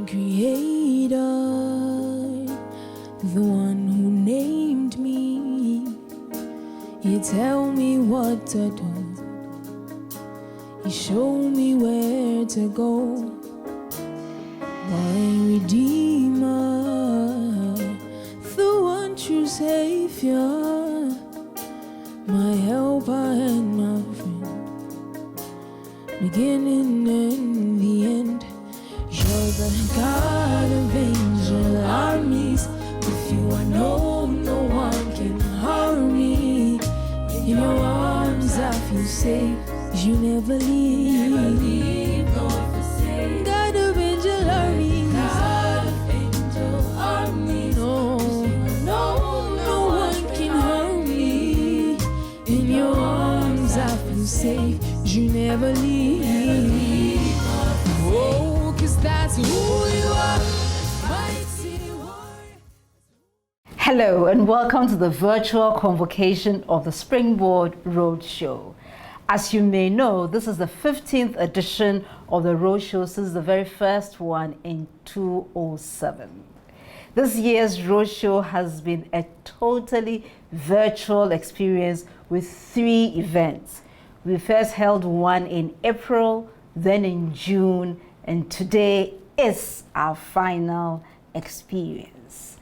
Creator, the one who named me. You tell me what to do, you show me where to go. My Redeemer, the one true Savior, my helper and my friend, beginning and the end. You're the God of angel armies. With you I know no one can harm me. In your arms I feel safe. You never leave, nor forsake. God of angel armies. God of angel armies. No one can harm me. In your arms I feel safe. You never leave. Oh, 'cause that's who you are. Mighty warrior. Hello and welcome to the virtual convocation of the Springboard Roadshow. As you may know, this is the 15th edition of the Roadshow since the very first one in 2007. This year's Roadshow has been a totally virtual experience with 3 events. We first held one in April, then in June, and today is our final experience.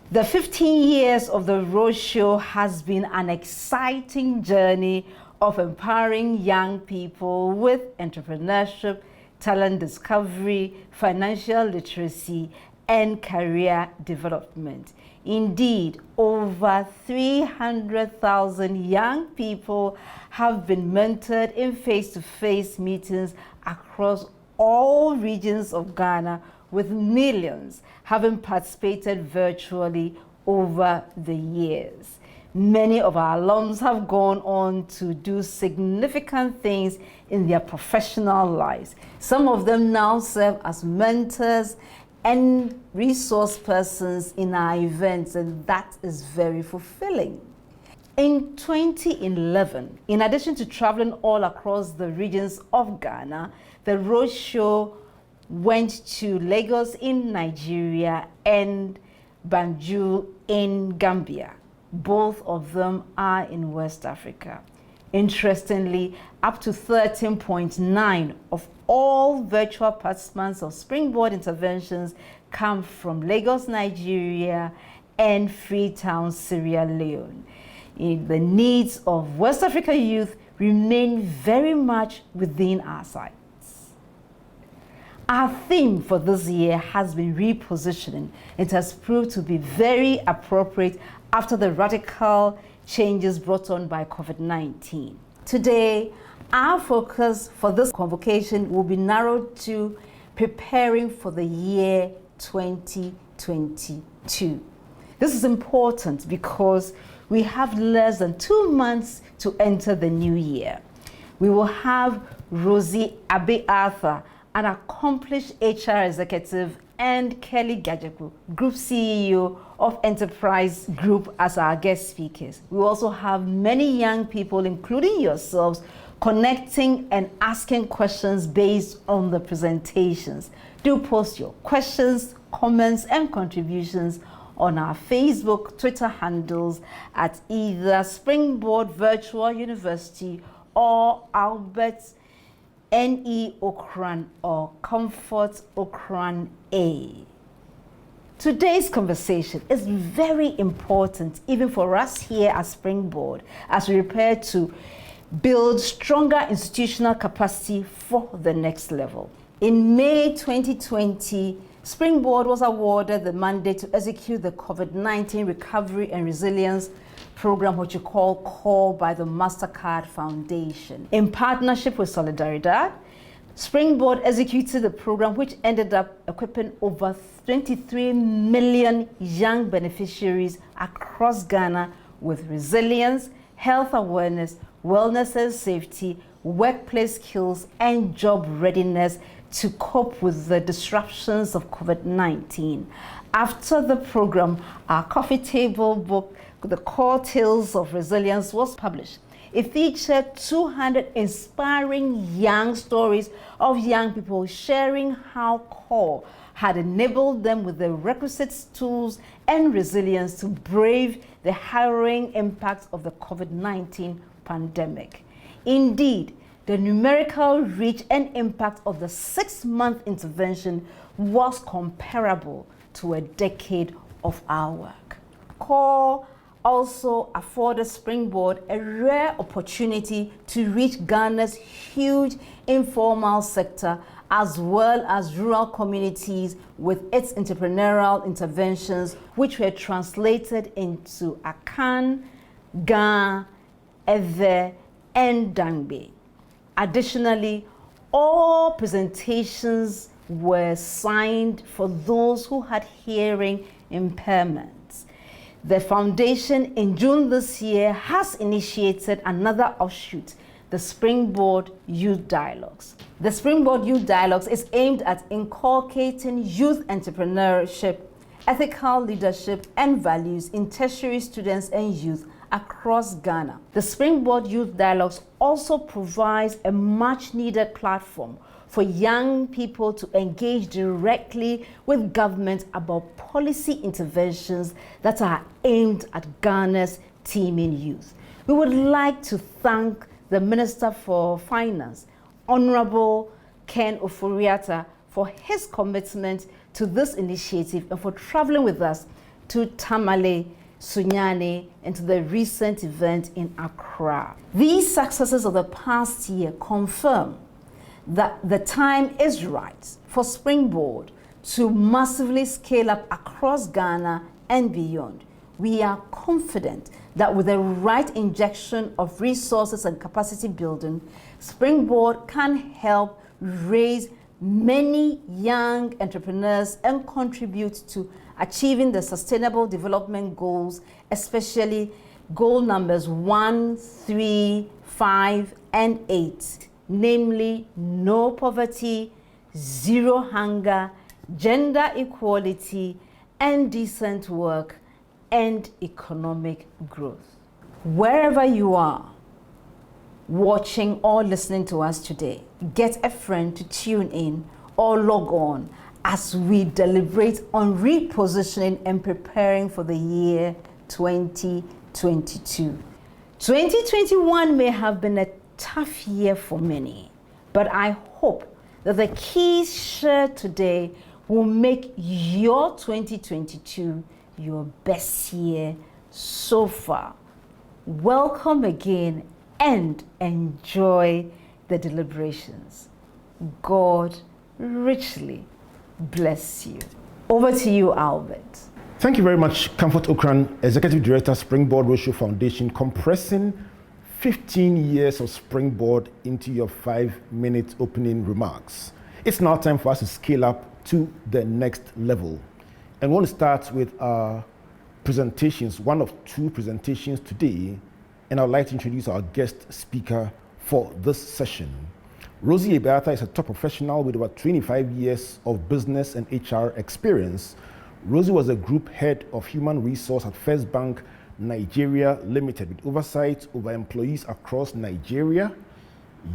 The 15 years of the Roadshow has been an exciting journey of empowering young people with entrepreneurship, talent discovery, financial literacy, and career development. Indeed, over 300,000 young people have been mentored in face-to-face meetings across all regions of Ghana, with millions having participated virtually over the years. Many of our alums have gone on to do significant things in their professional lives. Some of them now serve as mentors and resource persons in our events, and that is very fulfilling. In 2011, in addition to traveling all across the regions of Ghana, the Roadshow went to Lagos in Nigeria and Banjul in Gambia. Both of them are in West Africa. Interestingly, up to 13.9 of all virtual participants of Springboard interventions come from Lagos, Nigeria, and Freetown, Sierra Leone. The needs of West Africa youth remain very much within our sights. Our theme for this year has been repositioning. It has proved to be very appropriate after the radical changes brought on by COVID-19. Today, our focus for this convocation will be narrowed to preparing for the year 2022. This is important because we have less than 2 months to enter the new year. We will have Rosie Ebe-Arthur, an accomplished HR executive, and Keli, Gadzekpo, Group CEO of Enterprise Group, as our guest speakers. We also have many young people, including yourselves, connecting and asking questions based on the presentations. Do post your questions, comments, and contributions on our Facebook, Twitter handles at either Springboard Virtual University or Albert N.E. Okran or Comfort Okran A. Today's conversation is very important even for us here at Springboard as we prepare to build stronger institutional capacity for the next level. In May 2020, Springboard was awarded the mandate to execute the COVID-19 Recovery and Resilience Program, which you call CALL, by the MasterCard Foundation. In partnership with Solidaridad, Springboard executed the program, which ended up equipping over 23 million young beneficiaries across Ghana with resilience, health awareness, wellness and safety, workplace skills, and job readiness to cope with the disruptions of COVID-19. After the program, our coffee table book, The Core Tales of Resilience, was published. It featured 200 inspiring young stories of young people sharing how CORE had enabled them with the requisite tools and resilience to brave the harrowing impacts of the COVID-19 pandemic. Indeed, the numerical reach and impact of the 6-month intervention was comparable to a decade of our work. CORE also afforded Springboard a rare opportunity to reach Ghana's huge informal sector as well as rural communities with its entrepreneurial interventions, which were translated into Akan, Ga, Eve, and Dangbe. Additionally, all presentations were signed for those who had hearing impairments. The foundation in June this year has initiated another offshoot, the Springboard Youth Dialogues. The Springboard Youth Dialogues is aimed at inculcating youth entrepreneurship, ethical leadership, and values in tertiary students and youth across Ghana. The Springboard Youth Dialogues also provides a much-needed platform for young people to engage directly with government about policy interventions that are aimed at Ghana's teeming youth. We would like to thank the Minister for Finance, Honorable Ken Ofori-Atta, for his commitment to this initiative and for traveling with us to Tamale, Sunyani, and to the recent event in Accra. These successes of the past year confirm that the time is right for Springboard to massively scale up across Ghana and beyond. We are confident that with the right injection of resources and capacity building, Springboard can help raise many young entrepreneurs and contribute to achieving the Sustainable Development Goals, especially goal numbers 1, 3, 5, and 8, namely no poverty, zero hunger, gender equality, and decent work, and economic growth. Wherever you are, watching or listening to us today, get a friend to tune in or log on as we deliberate on repositioning and preparing for the year 2022. 2021 may have been a tough year for many, but I hope that the keys shared today will make your 2022 your best year so far. Welcome again and enjoy the deliberations. God richly bless you. Over to you, Albert. Thank you very much, Comfort Okran, Executive Director, Springboard Roadshow Foundation, compressing 15 years of Springboard into your 5-minute opening remarks. It's now time for us to scale up to the next level. And we want to start with our presentations, one of 2 presentations today, and I'd like to introduce our guest speaker for this session. Rosie Ebe-Arthur is a top professional with over 25 years of business and HR experience. Rosie was the group head of human resource at First Bank Nigeria Limited with oversight over employees across Nigeria,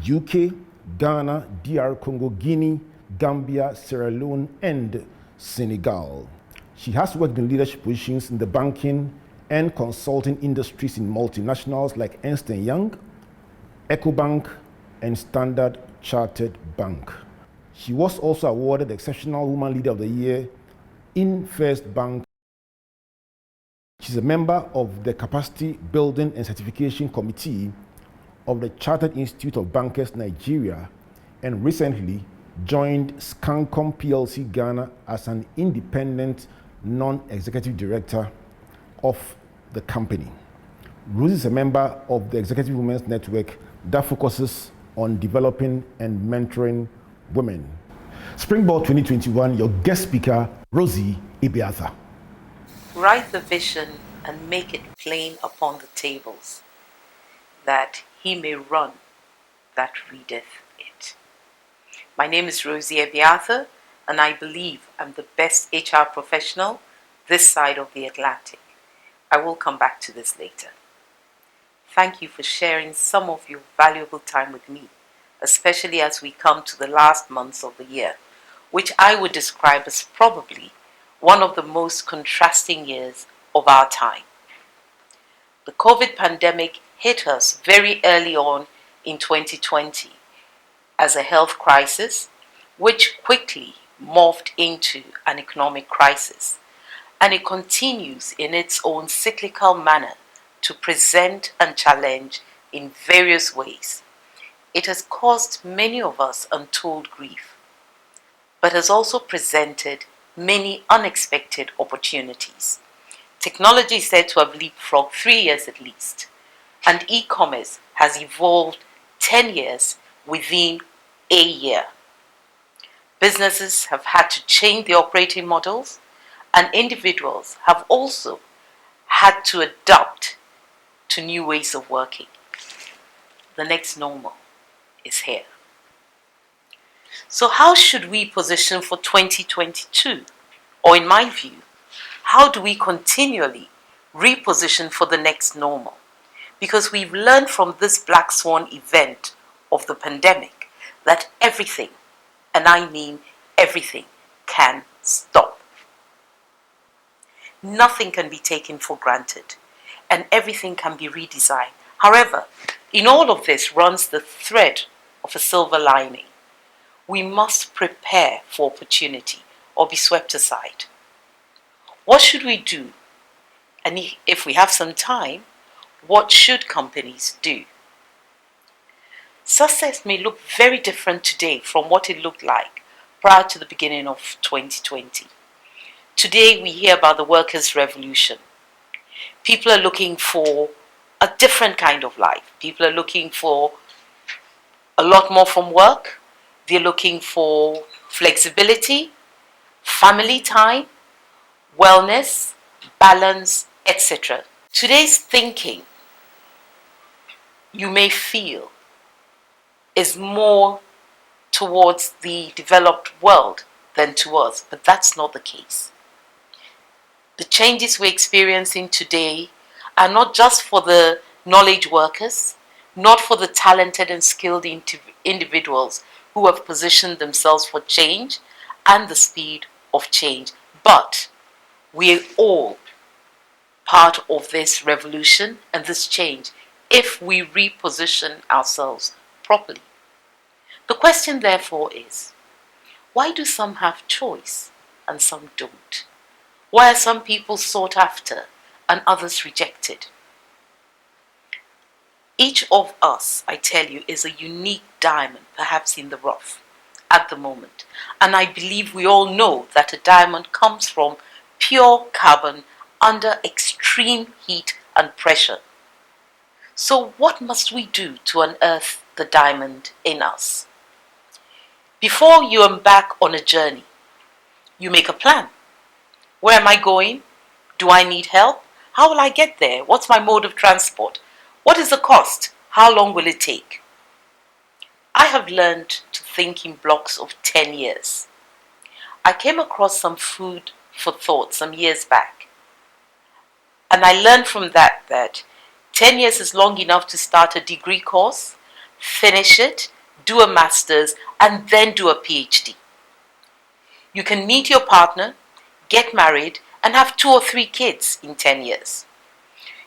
UK, Ghana, DR Congo, Guinea, Gambia, Sierra Leone, and Senegal. She has worked in leadership positions in the banking and consulting industries in multinationals like Ernst & Young, EcoBank, and Standard Chartered Bank. She was also awarded the Exceptional Woman Leader of the Year in First Bank. She's a member of the Capacity Building and Certification Committee of the Chartered Institute of Bankers Nigeria, and recently joined Scancom PLC Ghana as an independent non-executive director of the company. Rosie is a member of the Executive Women's Network that focuses on developing and mentoring women. Springboard 2021, your guest speaker, Rosie Ebe-Arthur. Write the vision and make it plain upon the tables, that he may run that readeth it. My name is Rosie Ebe-Arthur, and I believe I'm the best HR professional this side of the Atlantic. I will come back to this later. Thank you for sharing some of your valuable time with me, especially as we come to the last months of the year, which I would describe as probably one of the most contrasting years of our time. The COVID pandemic hit us very early on in 2020 as a health crisis, which quickly morphed into an economic crisis, and it continues in its own cyclical manner to present and challenge in various ways. It has caused many of us untold grief, but has also presented many unexpected opportunities. Technology is said to have leapfrogged 3 years at least, and e-commerce has evolved 10 years within a year. Businesses have had to change their operating models, and individuals have also had to adapt to new ways of working. The next normal is here. So how should we position for 2022? Or in my view, how do we continually reposition for the next normal? Because we've learned from this black swan event of the pandemic that everything, and I mean everything, can stop. Nothing can be taken for granted, and everything can be redesigned. However, in all of this runs the thread of a silver lining. We must prepare for opportunity or be swept aside. What should we do? And if we have some time, what should companies do? Success may look very different today from what it looked like prior to the beginning of 2020. Today we hear about the workers' revolution. People are looking for a different kind of life. People are looking for a lot more from work. They're looking for flexibility, family time, wellness, balance, etc. Today's thinking, you may feel, is more towards the developed world than to us, but that's not the case. The changes we're experiencing today are not just for the knowledge workers, not for the talented and skilled individuals who have positioned themselves for change and the speed of change, but we're all part of this revolution and this change if we reposition ourselves properly. The question therefore is, why do some have choice and some don't? Why are some people sought after and others rejected? Each of us, I tell you, is a unique diamond, perhaps in the rough at the moment. And I believe we all know that a diamond comes from pure carbon under extreme heat and pressure. So what must we do to unearth the diamond in us? Before you embark on a journey, you make a plan. Where am I going? Do I need help? How will I get there? What's my mode of transport? What is the cost? How long will it take? I have learned to think in blocks of 10 years. I came across some food for thought some years back. And I learned from that 10 years is long enough to start a degree course, finish it, do a master's, and then do a PhD. You can meet your partner, get married, and have 2 or 3 kids in 10 years.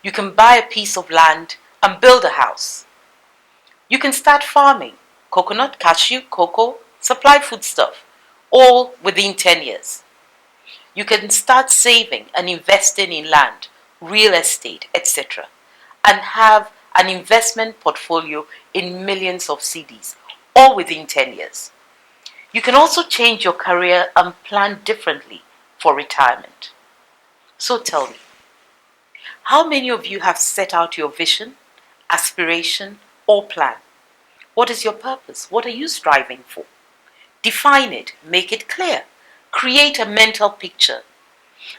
You can buy a piece of land and build a house. You can start farming, coconut, cashew, cocoa, supply foodstuff, all within 10 years. You can start saving and investing in land, real estate, etc., and have an investment portfolio in millions of cedis, all within 10 years. You can also change your career and plan differently for retirement. So tell me, how many of you have set out your vision, aspiration, or plan? What is your purpose? What are you striving for? Define it, make it clear, create a mental picture.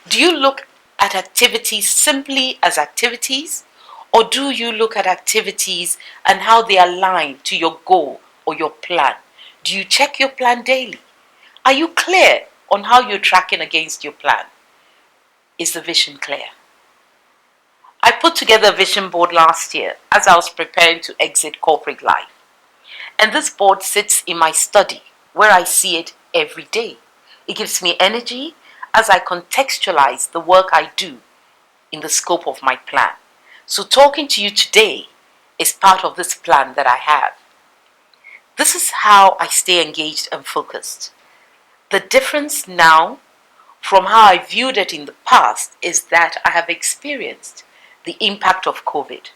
Do you look at activities simply as activities, or do you look at activities and how they align to your goal or your plan? Do you check your plan daily? Are you clear on how you're tracking against your plan? Is the vision clear? I put together a vision board last year as I was preparing to exit corporate life. And this board sits in my study where I see it every day. It gives me energy as I contextualize the work I do in the scope of my plan. So talking to you today is part of this plan that I have. This is how I stay engaged and focused. The difference now from how I viewed it in the past is that I have experienced the impact of COVID.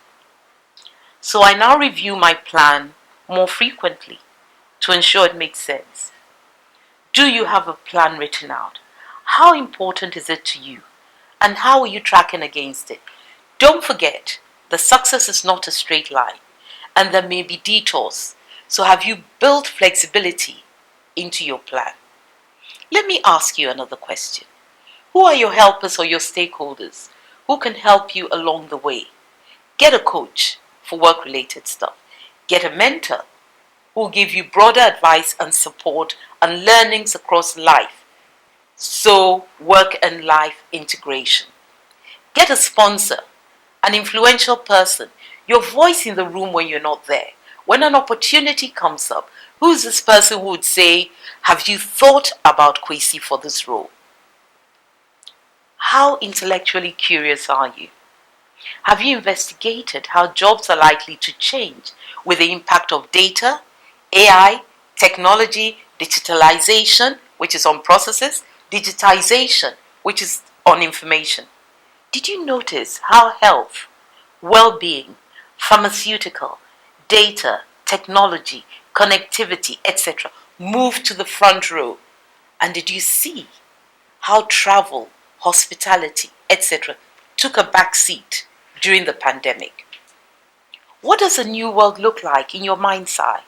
So I now review my plan more frequently to ensure it makes sense. Do you have a plan written out? How important is it to you? And how are you tracking against it? Don't forget, the success is not a straight line, and there may be detours. So have you built flexibility into your plan? Let me ask you another question. Who are your helpers or your stakeholders who can help you along the way? Get a coach for work-related stuff. Get a mentor who will give you broader advice and support and learnings across life. So work and life integration. Get a sponsor, an influential person, your voice in the room when you're not there. When an opportunity comes up, who's this person who would say, have you thought about Kwesi for this role? How intellectually curious are you? Have you investigated how jobs are likely to change with the impact of data, AI, technology, digitalization, which is on processes, digitization, which is on information? Did you notice how health, well-being, pharmaceutical, data, technology, connectivity, etc. moved to the front row? And did you see how travel, hospitality, etc. took a back seat during the pandemic? What does a new world look like in your mind's eye?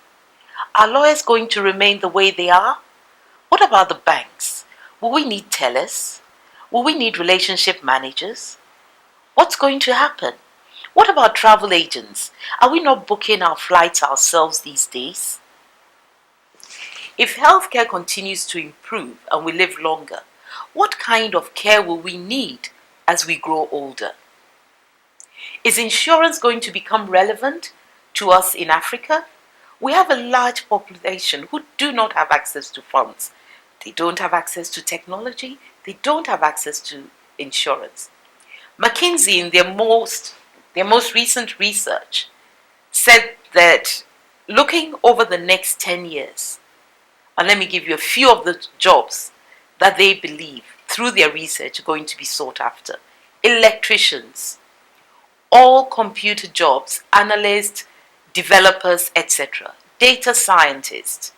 Are lawyers going to remain the way they are? What about the banks? Will we need tellers? Will we need relationship managers? What's going to happen? What about travel agents? Are we not booking our flights ourselves these days? If healthcare continues to improve and we live longer, what kind of care will we need as we grow older? Is insurance going to become relevant to us in Africa? We have a large population who do not have access to funds. They don't have access to technology. They don't have access to insurance. McKinsey, in their most recent research, said that looking over the next 10 years, and let me give you a few of the jobs that they believe through their research are going to be sought after. Electricians, all computer jobs, analysts, developers, etc. Data scientists,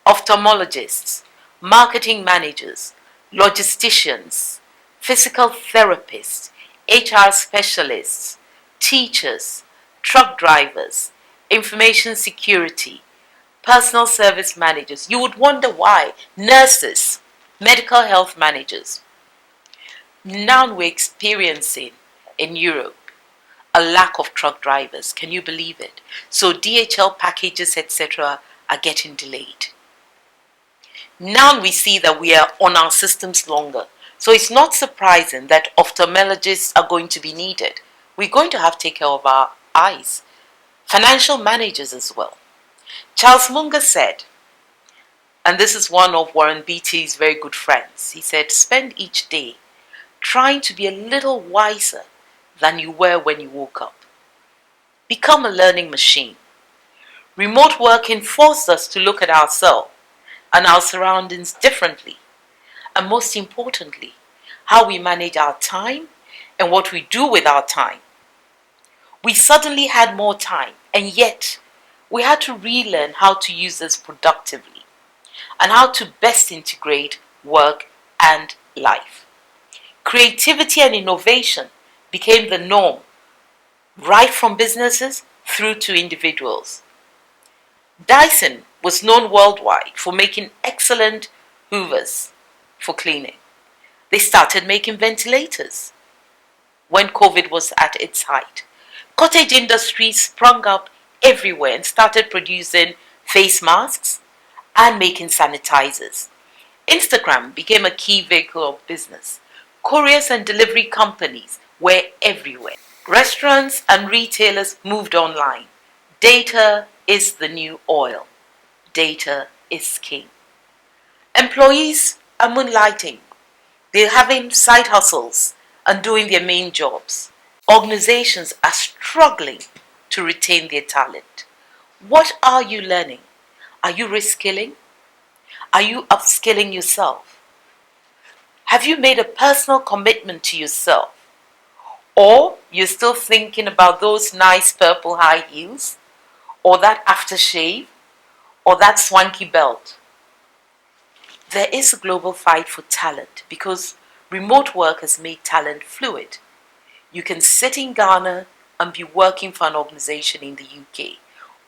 ophthalmologists, marketing managers, logisticians, physical therapists, HR specialists, teachers, truck drivers, information security, personal service managers. You would wonder why. Nurses, medical health managers. Now we're experiencing in Europe a lack of truck drivers. Can you believe it? So DHL packages, etc. are getting delayed. Now we see that we are on our systems longer. So it's not surprising that ophthalmologists are going to be needed. We're going to have to take care of our eyes. Financial managers as well. Charles Munger said, and this is one of Warren Beatty's very good friends, he said, spend each day trying to be a little wiser than you were when you woke up. Become a learning machine. Remote working forced us to look at ourselves and our surroundings differently. And most importantly, how we manage our time and what we do with our time. We suddenly had more time, and yet we had to relearn how to use this productively and how to best integrate work and life. Creativity and innovation became the norm, right from businesses through to individuals. Dyson was known worldwide for making excellent hoovers for cleaning. They started making ventilators when COVID was at its height. Cottage industries sprung up everywhere and started producing face masks and making sanitizers. Instagram became a key vehicle of business. Couriers and delivery companies were everywhere. Restaurants and retailers moved online. Data is the new oil. Data is king. Employees are moonlighting. They're having side hustles and doing their main jobs. Organizations are struggling to retain their talent. What are you learning? Are you reskilling? Are you upskilling yourself? Have you made a personal commitment to yourself? Or you're still thinking about those nice purple high heels, or that aftershave, or that swanky belt? There is a global fight for talent because remote work has made talent fluid. You can sit in Ghana and be working for an organization in the UK,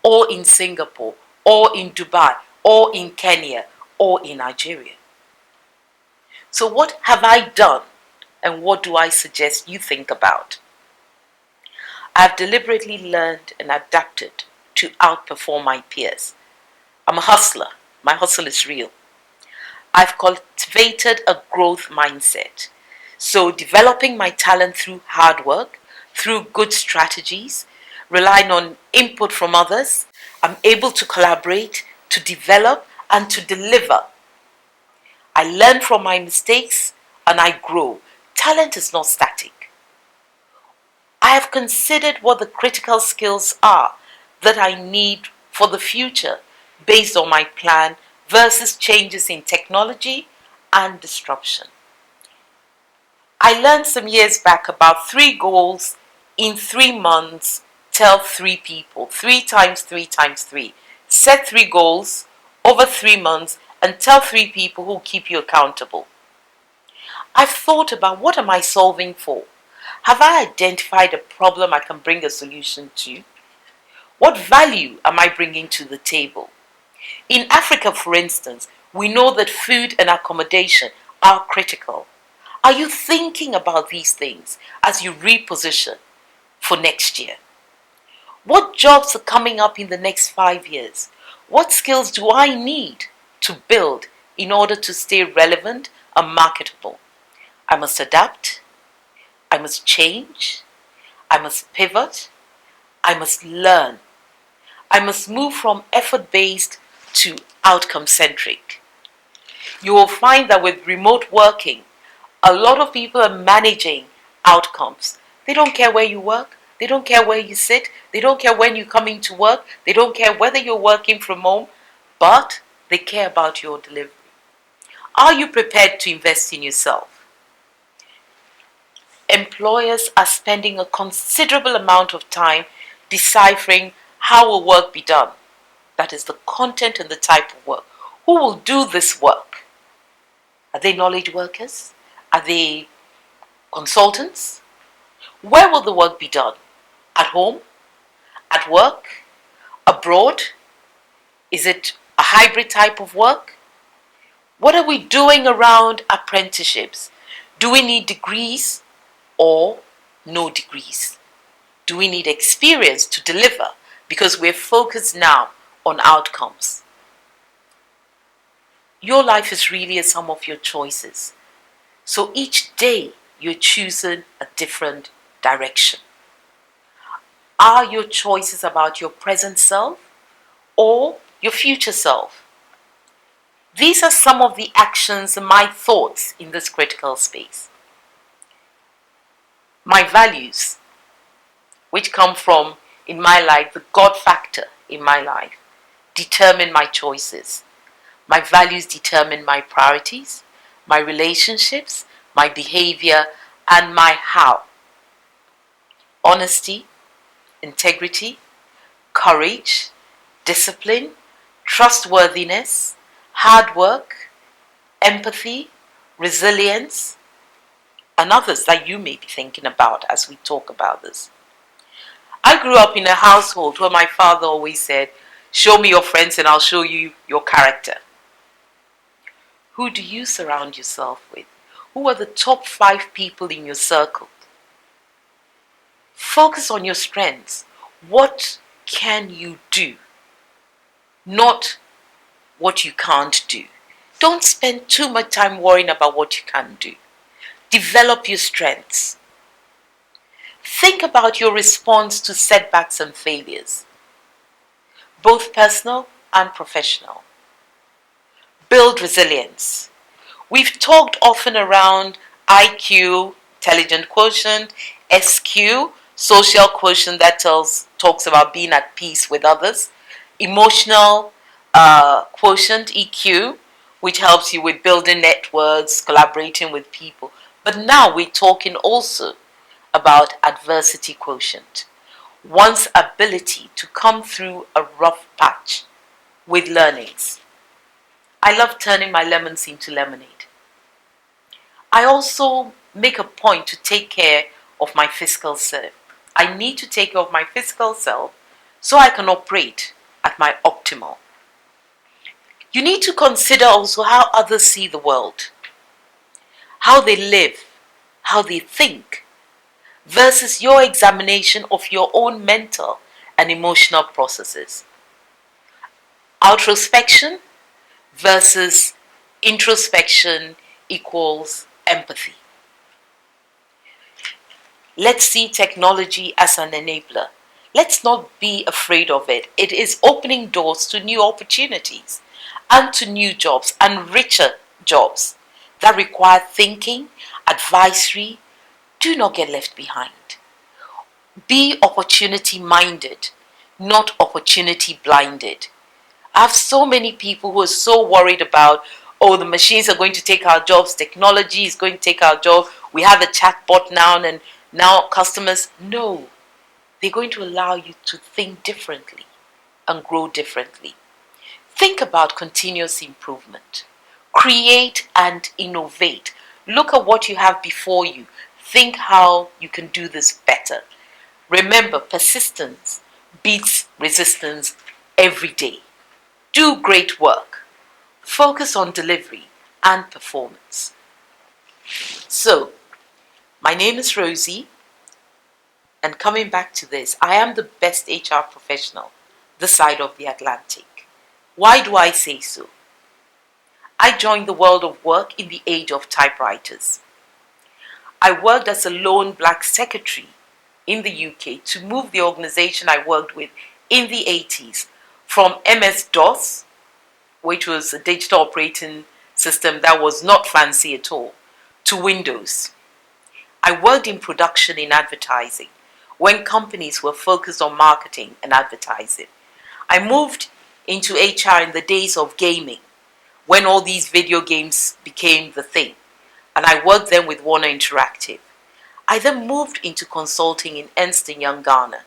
or in Singapore, or in Dubai, or in Kenya, or in Nigeria. So what have I done, and what do I suggest you think about? I've deliberately learned and adapted to outperform my peers. I'm a hustler. My hustle is real. I've cultivated a growth mindset. So developing my talent through hard work, through good strategies, relying on input from others, I'm able to collaborate, to develop, and to deliver. I learn from my mistakes and I grow. Talent is not static. I have considered what the critical skills are that I need for the future based on my plan versus changes in technology and disruption. I learned some years back about 3 goals in 3 months. Tell 3 people, 3 times 3 times 3. Set 3 goals over 3 months and tell 3 people who keep you accountable. I've thought about, what am I solving for? Have I identified a problem I can bring a solution to? What value am I bringing to the table? In Africa, for instance, we know that food and accommodation are critical. Are you thinking about these things as you reposition for next year? What jobs are coming up in the next 5 years? What skills do I need to build in order to stay relevant and marketable? I must adapt. I must change. I must pivot. I must learn. I must move from effort-based to outcome-centric. You will find that with remote working, a lot of people are managing outcomes. They don't care where you work. They don't care where you sit. They don't care when you come into work. They don't care whether you're working from home, but they care about your delivery. Are you prepared to invest in yourself? Employers are spending a considerable amount of time deciphering how will work be done. That is the content and the type of work. Who will do this work? Are they knowledge workers? Are they consultants? Where will the work be done? At home? At work? Abroad? Is it a hybrid type of work? What are we doing around apprenticeships? Do we need degrees or no degrees? Do we need experience to deliver? Because we're focused now on outcomes. Your life is really a sum of your choices. So each day you're choosing a different direction. Are your choices about your present self or your future self? These are some of the actions and my thoughts in this critical space. My values, which come from, in my life, the God factor in my life, determine my choices. My values determine my priorities, my relationships, my behavior, and my how. Honesty, integrity, courage, discipline, trustworthiness, hard work, empathy, resilience, and others that you may be thinking about as we talk about this. I grew up in a household where my father always said, "Show me your friends and I'll show you your character." Who do you surround yourself with? Who are the top 5 people in your circle? Focus on your strengths. What can you do? Not what you can't do. Don't spend too much time worrying about what you can't do. Develop your strengths. Think about your response to setbacks and failures, both personal and professional. Build resilience. We've talked often around IQ, intelligent quotient, SQ, social quotient that talks about being at peace with others, emotional quotient, EQ, which helps you with building networks, collaborating with people. But now we're talking also about adversity quotient, one's ability to come through a rough patch with learnings. I love turning my lemons into lemonade. I also make a point to take care of my physical self. I need to take care of my physical self so I can operate at my optimal. You need to consider also how others see the world, how they live, how they think, versus your examination of your own mental and emotional processes. Outrospection versus introspection equals empathy. Let's see technology as an enabler. Let's not be afraid of it. It is opening doors to new opportunities and to new jobs and richer jobs that require thinking, advisory. Do not get left behind. Be opportunity minded, not opportunity blinded. I have so many people who are so worried about, oh, the machines are going to take our jobs, technology is going to take our jobs, we have a chatbot now and now customers. No, they're going to allow you to think differently and grow differently. Think about continuous improvement. Create and innovate. Look at what you have before you. Think how you can do this better. Remember, persistence beats resistance every day. Do great work. Focus on delivery and performance. So, my name is Rosie, and coming back to this, I am the best HR professional this side of the Atlantic. Why do I say so? I joined the world of work in the age of typewriters. I worked as a lone black secretary in the UK to move the organization I worked with in the 80s from MS-DOS, which was a digital operating system that was not fancy at all, to Windows. I worked in production in advertising when companies were focused on marketing and advertising. I moved into HR in the days of gaming, when all these video games became the thing, and I worked then with Warner Interactive. I then moved into consulting in Ernst & Young Ghana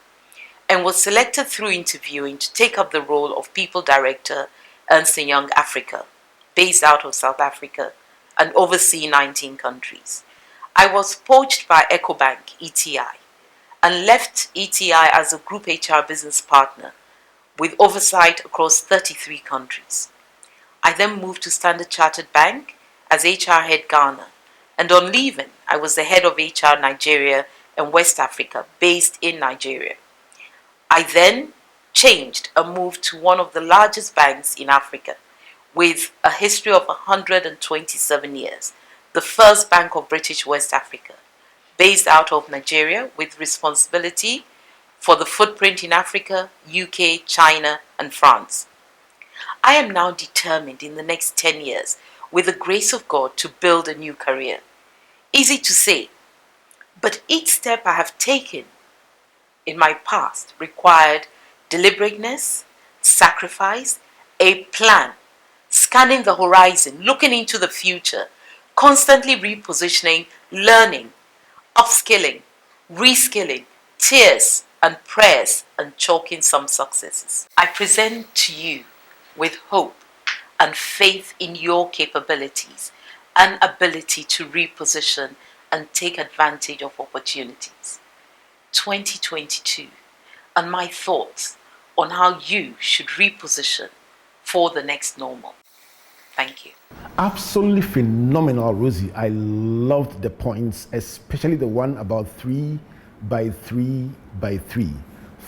and was selected through interviewing to take up the role of People Director, Ernst & Young Africa, based out of South Africa and oversee 19 countries. I was poached by EcoBank, ETI, and left ETI as a group HR business partner with oversight across 33 countries. I then moved to Standard Chartered Bank as HR head Ghana, and on leaving, I was the head of HR Nigeria and West Africa, based in Nigeria. I then changed and moved to one of the largest banks in Africa, with a history of 127 years, the first Bank of British West Africa, based out of Nigeria with responsibility for the footprint in Africa, UK, China, and France. I am now determined in the next 10 years, with the grace of God, to build a new career. Easy to say, but each step I have taken in my past required deliberateness, sacrifice, a plan, scanning the horizon, looking into the future, constantly repositioning, learning, upskilling, reskilling, tears and prayers, and chalking some successes. I present to you with hope and faith in your capabilities and ability to reposition and take advantage of opportunities. 2022, and my thoughts on how you should reposition for the next normal. Thank you. Absolutely phenomenal, Rosie. I loved the points, especially the one about 3 by 3 by 3.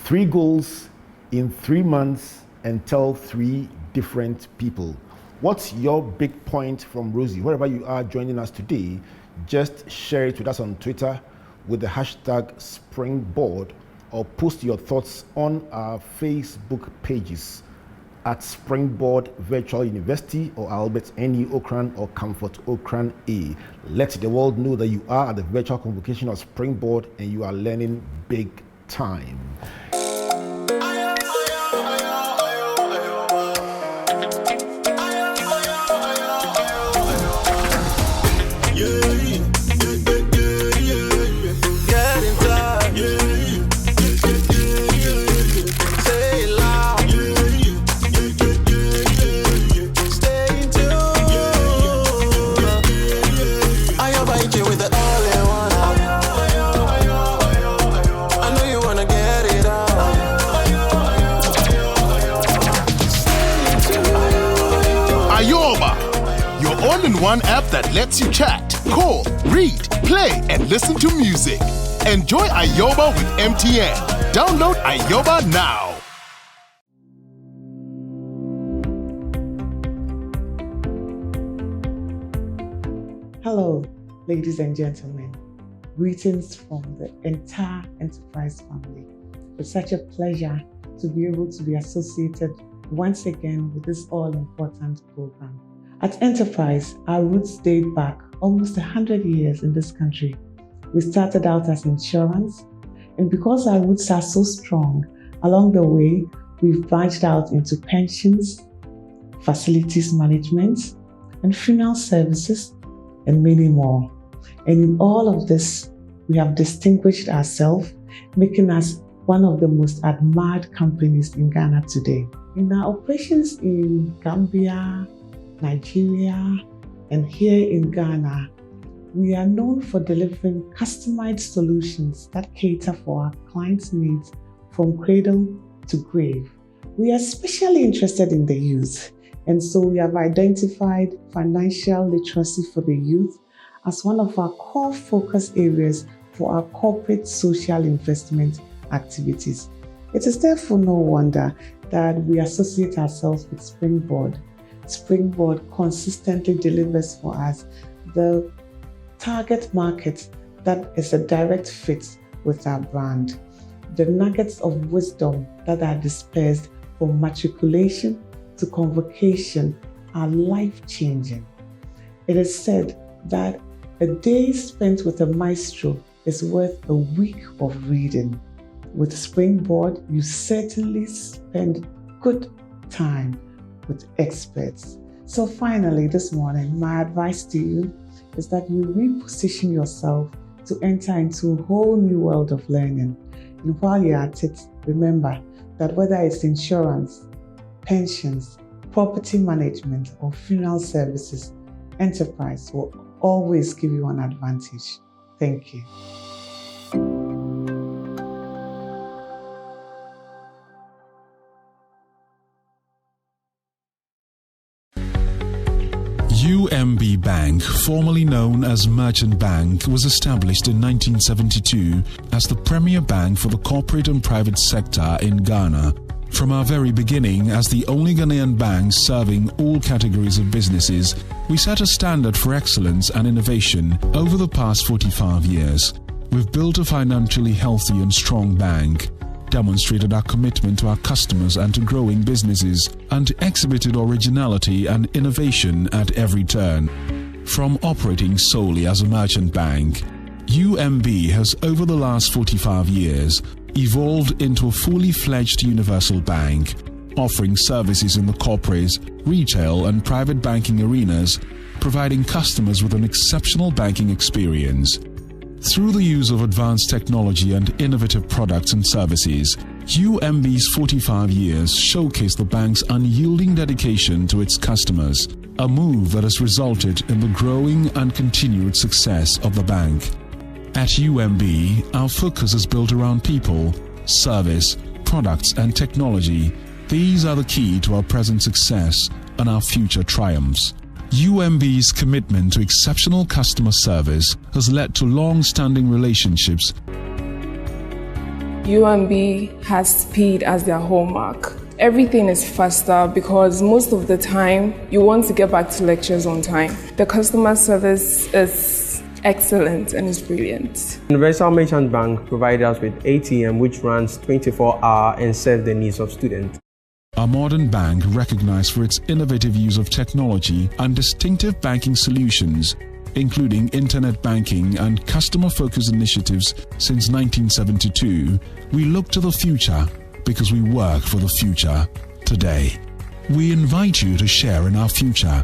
3 goals in 3 months and tell 3 different people. What's your big point from Rosie? Wherever you are joining us today, just share it with us on Twitter with the hashtag Springboard, or post your thoughts on our Facebook pages at Springboard Virtual University or Albert N.U. Okran or Comfort Okran A. Let the world know that you are at the virtual convocation of Springboard and you are learning big time. One app that lets you chat, call, read, play, and listen to music. Enjoy Ayoba with MTN. Download Ayoba now. Hello, ladies and gentlemen. Greetings from the entire Enterprise family. It's such a pleasure to be able to be associated once again with this all-important program. At Enterprise, our roots date back almost 100 years in this country. We started out as insurance, and because our roots are so strong, along the way, we've branched out into pensions, facilities management, and funeral services, and many more. And in all of this, we have distinguished ourselves, making us one of the most admired companies in Ghana today. In our operations in Gambia, Nigeria, and here in Ghana, we are known for delivering customized solutions that cater for our clients' needs from cradle to grave. We are especially interested in the youth, and so we have identified financial literacy for the youth as one of our core focus areas for our corporate social investment activities. It is therefore no wonder that we associate ourselves with Springboard. Springboard consistently delivers for us the target market that is a direct fit with our brand. The nuggets of wisdom that are dispersed from matriculation to convocation are life-changing. It is said that a day spent with a maestro is worth a week of reading. With Springboard, you certainly spend good time with experts. So finally, this morning, my advice to you is that you reposition yourself to enter into a whole new world of learning. And while you're at it, remember that whether it's insurance, pensions, property management, or funeral services, Enterprise will always give you an advantage. Thank you. UMB Bank, formerly known as Merchant Bank, was established in 1972 as the premier bank for the corporate and private sector in Ghana. From our very beginning, as the only Ghanaian bank serving all categories of businesses, we set a standard for excellence and innovation over the past 45 years. We've built a financially healthy and strong bank, demonstrated our commitment to our customers and to growing businesses, and exhibited originality and innovation at every turn. From operating solely as a merchant bank, UMB has over the last 45 years evolved into a fully fledged universal bank, offering services in the corporate, retail and private banking arenas, providing customers with an exceptional banking experience. Through the use of advanced technology and innovative products and services, UMB's 45 years showcase the bank's unyielding dedication to its customers, a move that has resulted in the growing and continued success of the bank. At UMB, our focus is built around people, service, products and technology. These are the key to our present success and our future triumphs. UMB's commitment to exceptional customer service has led to long-standing relationships. UMB has speed as their hallmark. Everything is faster because most of the time you want to get back to lectures on time. The customer service is excellent and is brilliant. Universal Merchant Bank provides us with ATM which runs 24-hour and serves the needs of students. Our modern bank, recognized for its innovative use of technology and distinctive banking solutions, including internet banking and customer-focused initiatives since 1972, we look to the future because we work for the future today. We invite you to share in our future.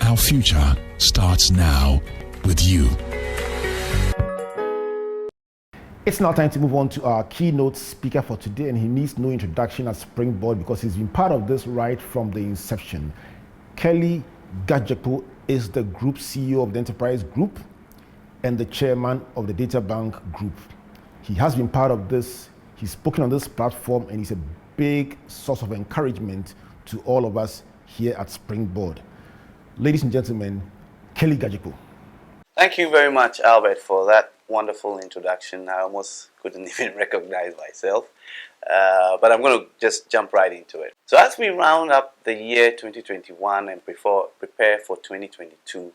Our future starts now with you. It's now time to move on to our keynote speaker for today, and he needs no introduction at Springboard because he's been part of this right from the inception. Keli Gadzekpo is the Group CEO of the Enterprise Group and the Chairman of the Data Bank Group. He has been part of this, he's spoken on this platform, and he's a big source of encouragement to all of us here at Springboard. Ladies and gentlemen, Keli Gadzekpo. Thank you very much, Albert, for that wonderful introduction. I almost couldn't even recognize myself, but I'm going to just jump right into it. So as we round up the year 2021 and prepare for 2022,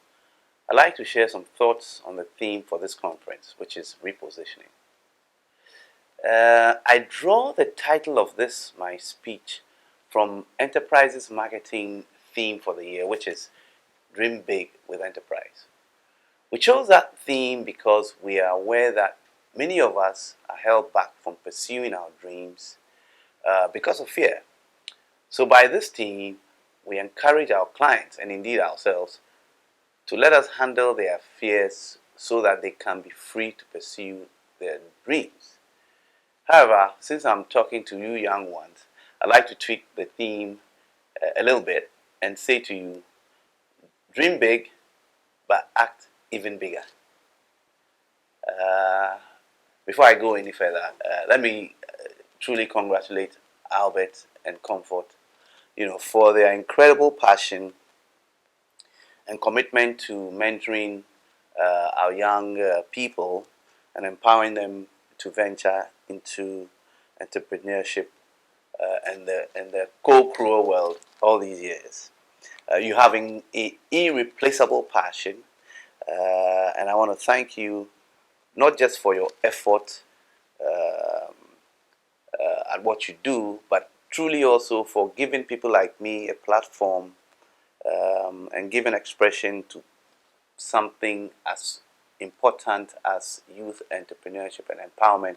I'd like to share some thoughts on the theme for this conference, which is repositioning. I draw the title of this, my speech, from Enterprise's marketing theme for the year, which is Dream Big with Enterprise. We chose that theme because we are aware that many of us are held back from pursuing our dreams because of fear. So by this theme, we encourage our clients and indeed ourselves to let us handle their fears so that they can be free to pursue their dreams. However, since I'm talking to you young ones, I'd like to tweak the theme a little bit and say to you, dream big, but act even bigger. Before I go any further, let me truly congratulate Albert and Comfort, for their incredible passion and commitment to mentoring our young people and empowering them to venture into entrepreneurship and the co-crew world all these years. You having an irreplaceable passion. And I want to thank you not just for your effort at what you do, but truly also for giving people like me a platform and giving expression to something as important as youth entrepreneurship and empowerment,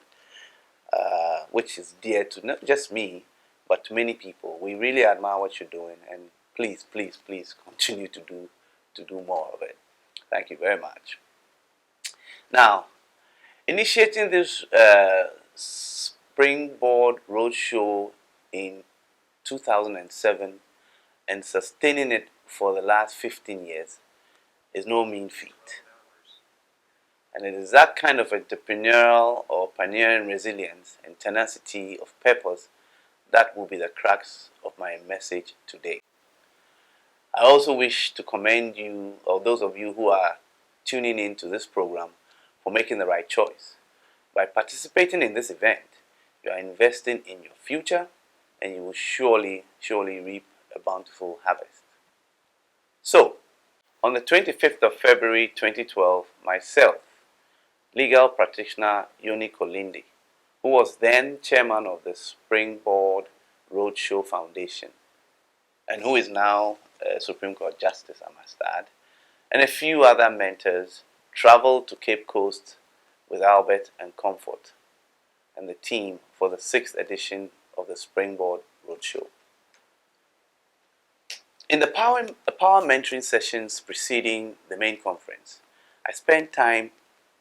which is dear to not just me, but to many people. We really admire what you're doing, and please, please, please continue to do more of it. Thank you very much. Now, initiating this Springboard Roadshow in 2007 and sustaining it for the last 15 years is no mean feat. And it is that kind of entrepreneurial or pioneering resilience and tenacity of purpose that will be the crux of my message today. I also wish to commend you, or those of you who are tuning in to this program, for making the right choice. By participating in this event, you are investing in your future, and you will surely reap a bountiful harvest. So, on the 25th of February 2012, myself, legal practitioner Yoni Kolindi, who was then chairman of the Springboard Roadshow Foundation, and who is now Supreme Court Justice, I must add, and a few other mentors traveled to Cape Coast with Albert and Comfort and the team for the 6th edition of the Springboard Roadshow. In the power mentoring sessions preceding the main conference, I spent time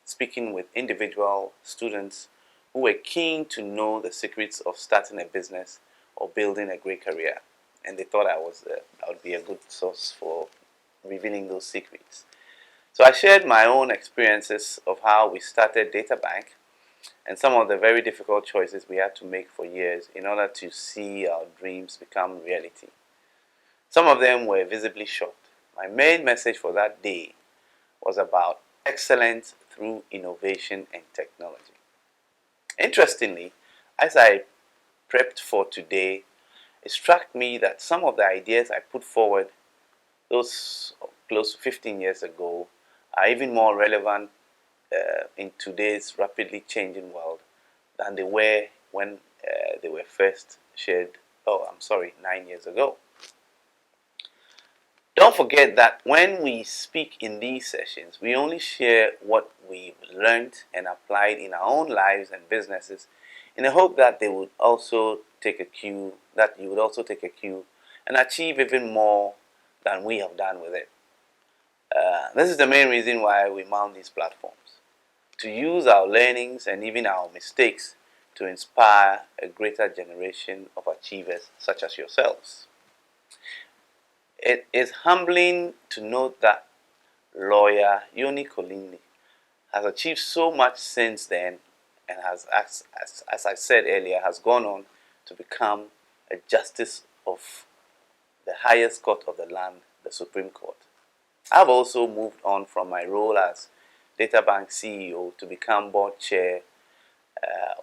speaking with individual students who were keen to know the secrets of starting a business or building a great career. And they thought I would be a good source for revealing those secrets. So I shared my own experiences of how we started Data Bank and some of the very difficult choices we had to make for years in order to see our dreams become reality. Some of them were visibly short. My main message for that day was about excellence through innovation and technology. Interestingly, as I prepped for today, it struck me that some of the ideas I put forward those close to 15 years ago are even more relevant in today's rapidly changing world than they were when they were first shared, 9 years ago. Don't forget that when we speak in these sessions, we only share what we've learned and applied in our own lives and businesses in the hope that they would also take a cue, that you would also take a cue and achieve even more than we have done with it. This is the main reason why we mount these platforms, to use our learnings and even our mistakes to inspire a greater generation of achievers such as yourselves. It is humbling to note that lawyer Yoni Kolini has achieved so much since then and has, as I said earlier, has gone on to become a justice of the highest court of the land, the Supreme Court. I've also moved on from my role as Data Bank CEO to become board chair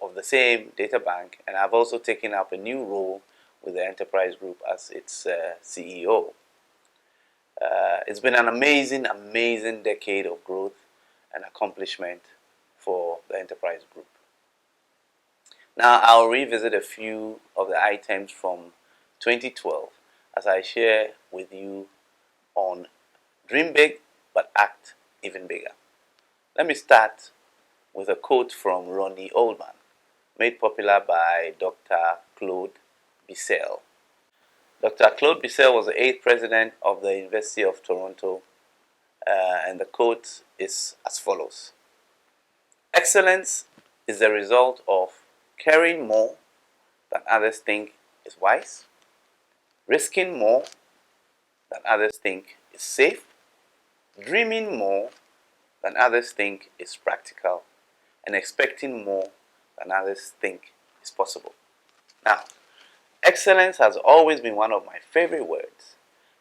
of the same Data Bank, and I've also taken up a new role with the Enterprise Group as its CEO. It's been an amazing decade of growth and accomplishment for the Enterprise Group. Now I'll revisit a few of the items from 2012 as I share with you on Dream Big but Act Even Bigger. Let me start with a quote from Ronnie Oldman, made popular by Dr. Claude Bissell. Dr. Claude Bissell was the 8th president of the University of Toronto, and the quote is as follows: "Excellence is the result of caring more than others think is wise, risking more than others think is safe, dreaming more than others think is practical, and expecting more than others think is possible." Now, excellence has always been one of my favorite words.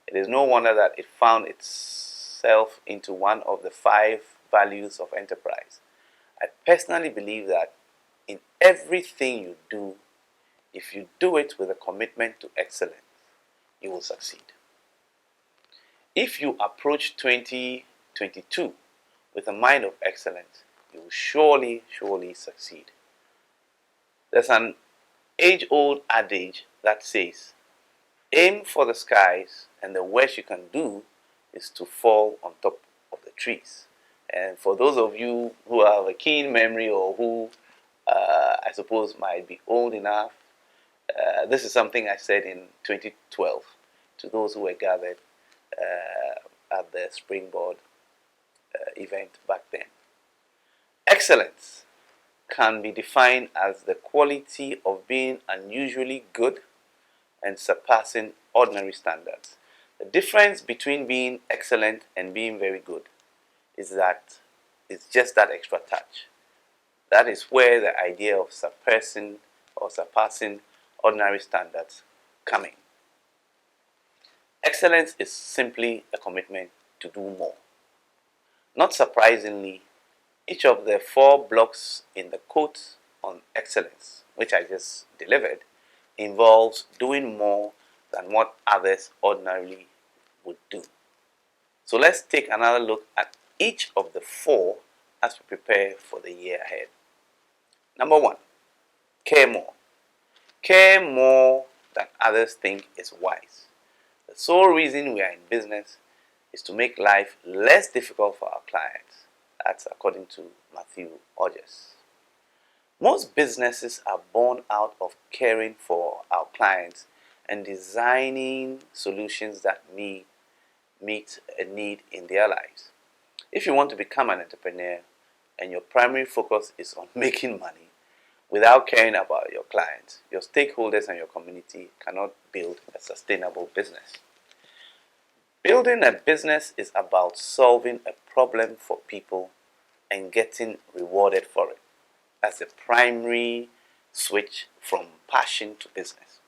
It is no wonder that it found itself into one of the 5 values of enterprise. I personally believe that in everything you do, if you do it with a commitment to excellence, you will succeed. If you approach 2022 with a mind of excellence, you will surely succeed. There's an age-old adage that says, aim for the skies and the worst you can do is to fall on top of the trees. And for those of you who have a keen memory or who I suppose might be old enough, this is something I said in 2012 to those who were gathered at the Springboard event back then. Excellence can be defined as the quality of being unusually good and surpassing ordinary standards. The difference between being excellent and being very good is that it's just that extra touch. That is where the idea of surpassing ordinary standards come in. Excellence is simply a commitment to do more. Not surprisingly, each of the 4 blocks in the quote on excellence, which I just delivered, involves doing more than what others ordinarily would do. So let's take another look at each of the 4 as we prepare for the year ahead. Number 1, care more. Care more than others think is wise. The sole reason we are in business is to make life less difficult for our clients. That's according to Matthew Odges. Most businesses are born out of caring for our clients and designing solutions that meet a need in their lives. If you want to become an entrepreneur and your primary focus is on making money without caring about your clients, your stakeholders, and your community, cannot build a sustainable business. Building a business is about solving a problem for people and getting rewarded for it. That's the primary switch from passion to business.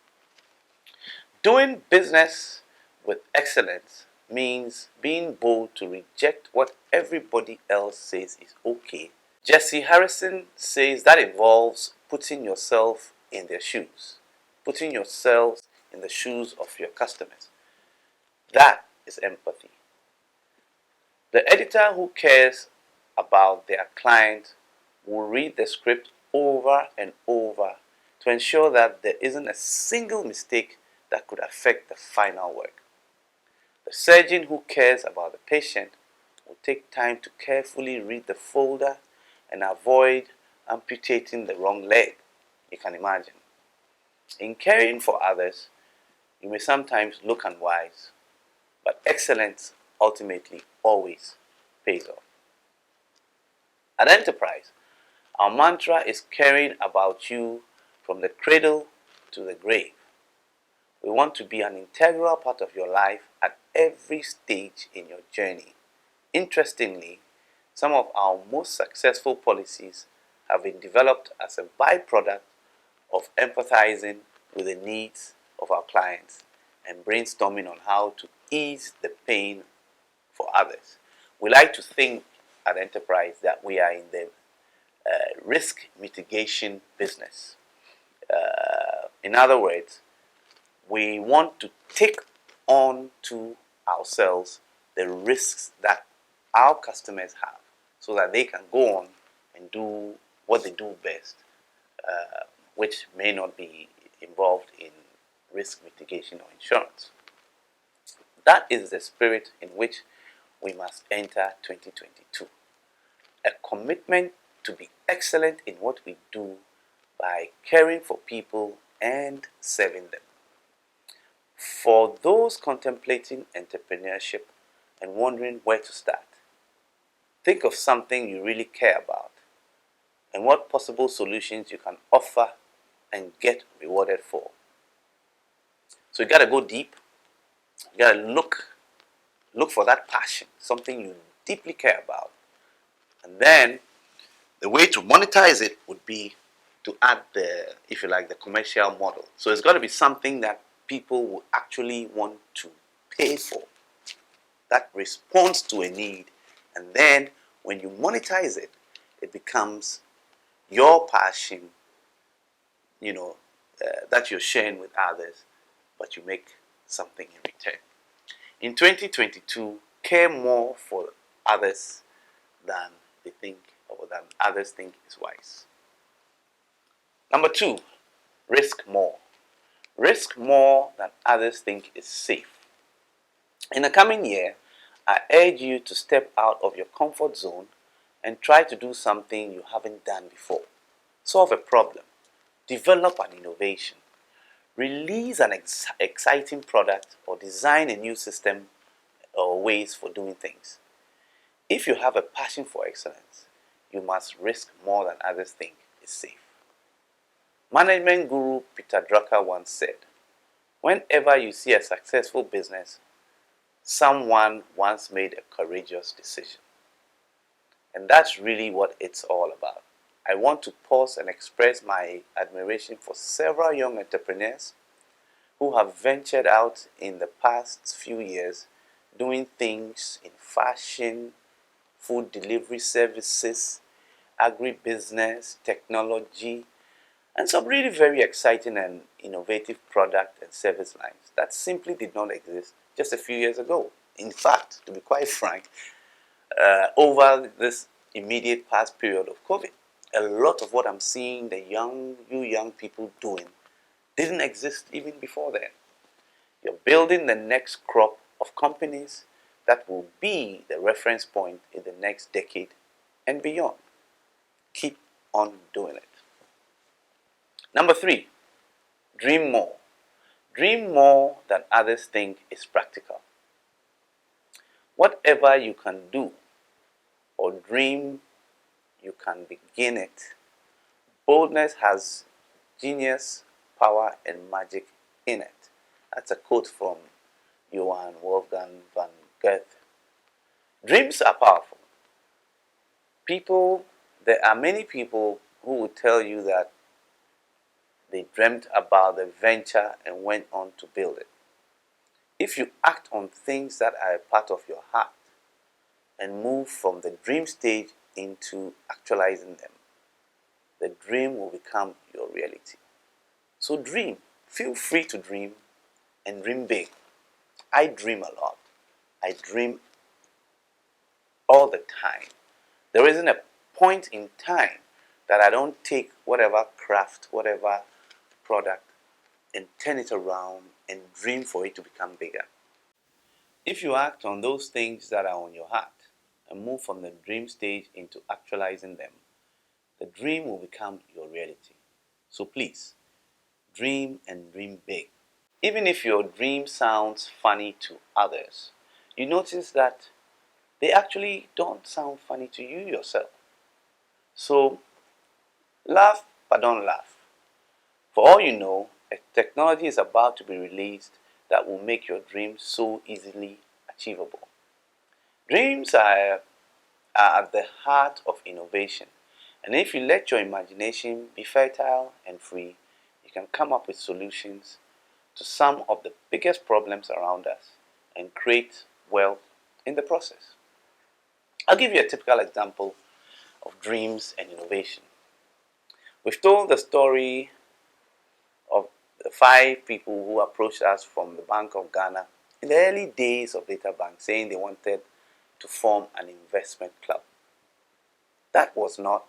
Doing business with excellence means being bold to reject what everybody else says is okay. Jesse Harrison says that involves putting yourself in their shoes, putting yourselves in the shoes of your customers. That is empathy. The editor who cares about their client will read the script over and over to ensure that there isn't a single mistake that could affect the final work. The surgeon who cares about the patient will take time to carefully read the folder and avoid amputating the wrong leg. You can imagine. In caring for others, you may sometimes look unwise, but excellence ultimately always pays off. At Enterprise, our mantra is caring about you from the cradle to the grave. We want to be an integral part of your life at every stage in your journey. Interestingly, some of our most successful policies have been developed as a byproduct of empathizing with the needs of our clients and brainstorming on how to ease the pain for others. We like to think at Enterprise that we are in the risk mitigation business. In other words, we want to take on to ourselves the risks that our customers have so that they can go on and do what they do best, which may not be involved in risk mitigation or insurance. That is the spirit in which we must enter 2022. A commitment to be excellent in what we do by caring for people and serving them. For those contemplating entrepreneurship and wondering where to start, think of something you really care about and what possible solutions you can offer and get rewarded for. So you got to go deep. You got to look for that passion, something you deeply care about. And then the way to monetize it would be to add the, if you like, the commercial model. So it's got to be something that people will actually want to pay for, that responds to a need. And then when you monetize it, it becomes your passion, that you're sharing with others, but you make something in return. In 2022, care more for others than they think or than others think is wise. Number 2, risk more. Risk more than others think is safe. In the coming year, I urge you to step out of your comfort zone and try to do something you haven't done before. Solve a problem. Develop an innovation. Release an exciting product or design a new system or ways for doing things. If you have a passion for excellence, you must risk more than others think is safe. Management guru Peter Drucker once said, "Whenever you see a successful business, someone once made a courageous decision." And that's really what it's all about. I want to pause and express my admiration for several young entrepreneurs who have ventured out in the past few years doing things in fashion, food delivery services, agribusiness, technology, and some really very exciting and innovative product and service lines that simply did not exist just a few years ago. In fact, to be quite frank, over this immediate past period of COVID, a lot of what I'm seeing you young people doing didn't exist even before then. You're building the next crop of companies that will be the reference point in the next decade and beyond. Keep on doing it. Number 3, dream more. Dream more than others think is practical. Whatever you can do or dream, you can begin it. Boldness has genius, power, and magic in it. That's a quote from Johann Wolfgang van Goethe. Dreams are powerful. There are many people who will tell you that they dreamt about the venture and went on to build it. If you act on things that are a part of your heart and move from the dream stage into actualizing them, the dream will become your reality. So dream. Feel free to dream and dream big. I dream a lot. I dream all the time. There isn't a point in time that I don't take whatever craft, whatever product, and turn it around and dream for it to become bigger. If you act on those things that are on your heart and move from the dream stage into actualizing them, the dream will become your reality. So please, dream and dream big. Even if your dream sounds funny to others, you notice that they actually don't sound funny to you yourself. So laugh, but don't laugh. For all you know, a technology is about to be released that will make your dreams so easily achievable. Dreams are at the heart of innovation, and if you let your imagination be fertile and free, you can come up with solutions to some of the biggest problems around us and create wealth in the process. I'll give you a typical example of dreams and innovation. We've told the story of the 5 people who approached us from the Bank of Ghana in the early days of Data Bank, saying they wanted to form an investment club. That was not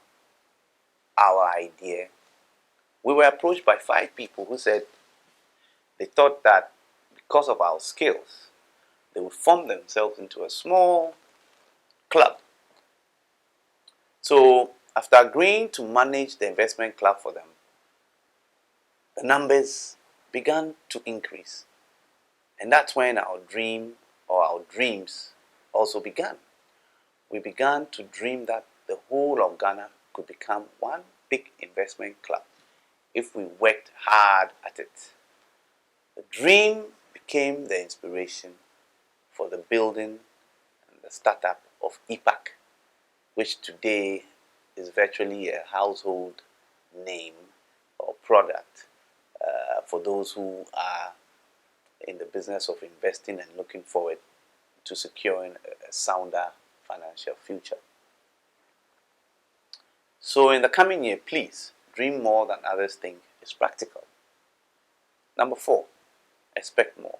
our idea. We were approached by 5 people who said they thought that because of our skills, they would form themselves into a small club. So after agreeing to manage the investment club for them, the numbers began to increase. And that's when our dream or our dreams also began. We began to dream that the whole of Ghana could become one big investment club if we worked hard at it. The dream became the inspiration for the building and the startup of EPAC, which today is virtually a household name or product for those who are in the business of investing and looking forward to securing a sounder financial future. So in the coming year, please dream more than others think is practical. Number 4, expect more.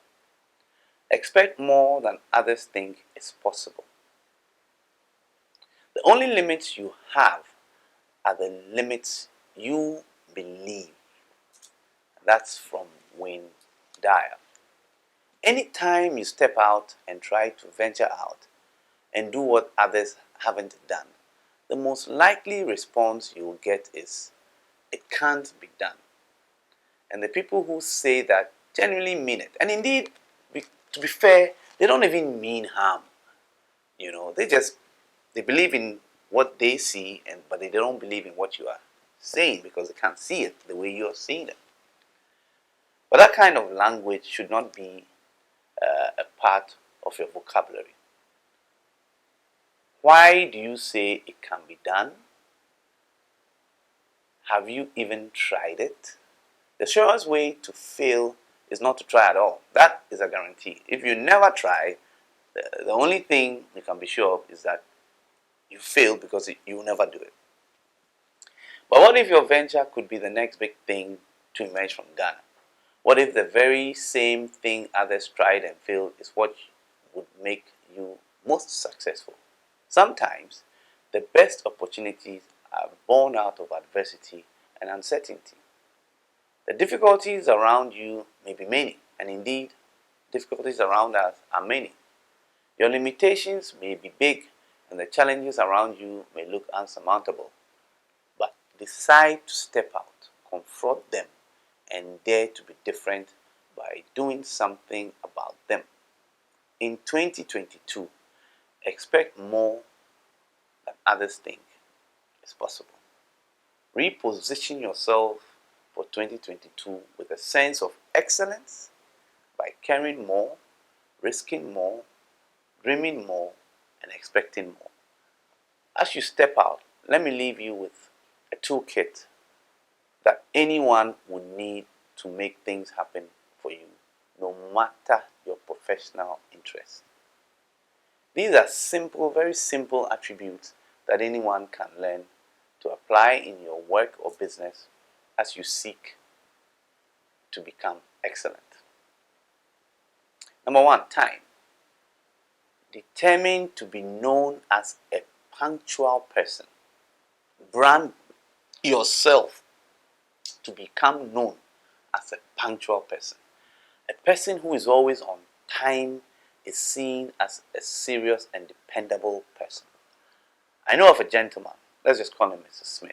Expect more than others think is possible. The only limits you have are the limits you believe. That's from Wayne Dyer. Anytime you step out and try to venture out and do what others haven't done, the most likely response you will get is, "It can't be done." And the people who say that genuinely mean it. And indeed, to be fair, they don't even mean harm. They believe in what they see, but they don't believe in what you are saying because they can't see it the way you are seeing it. But that kind of language should not be a part of your vocabulary. Why do you say it can be done? Have you even tried it? The surest way to fail is not to try at all. That is a guarantee. If you never try, the only thing you can be sure of is that you fail because you will never do it. But what if your venture could be the next big thing to emerge from Ghana? What if the very same thing others tried and failed is what would make you most successful? Sometimes the best opportunities are born out of adversity and uncertainty. The difficulties around you may be many, and indeed, difficulties around us are many. Your limitations may be big, and the challenges around you may look unsurmountable. But decide to step out, confront them, and dare to be different by doing something about them. In 2022, expect more than others think is possible. Reposition yourself for 2022 with a sense of excellence by caring more, risking more, dreaming more, and expecting more. As you step out, let me leave you with a toolkit that anyone would need to make things happen for you, no matter your professional interest. These are simple, very simple attributes that anyone can learn to apply in your work or business as you seek to become excellent. Number 1, time. determined to be known as a punctual person. Brand yourself to become known as a punctual person. A person who is always on time is seen as a serious and dependable person. I know of a gentleman, let's just call him Mr. Smith,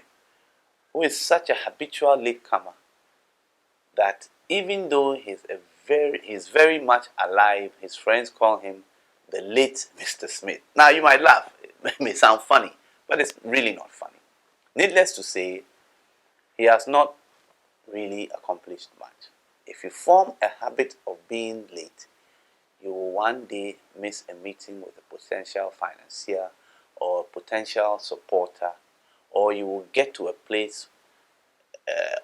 who is such a habitual latecomer that even though he's very much alive, his friends call him the late Mr. Smith. Now you might laugh, it may sound funny, but it's really not funny. Needless to say, he has not really accomplished much. If you form a habit of being late, you will one day miss a meeting with a potential financier or a potential supporter, or you will get to a place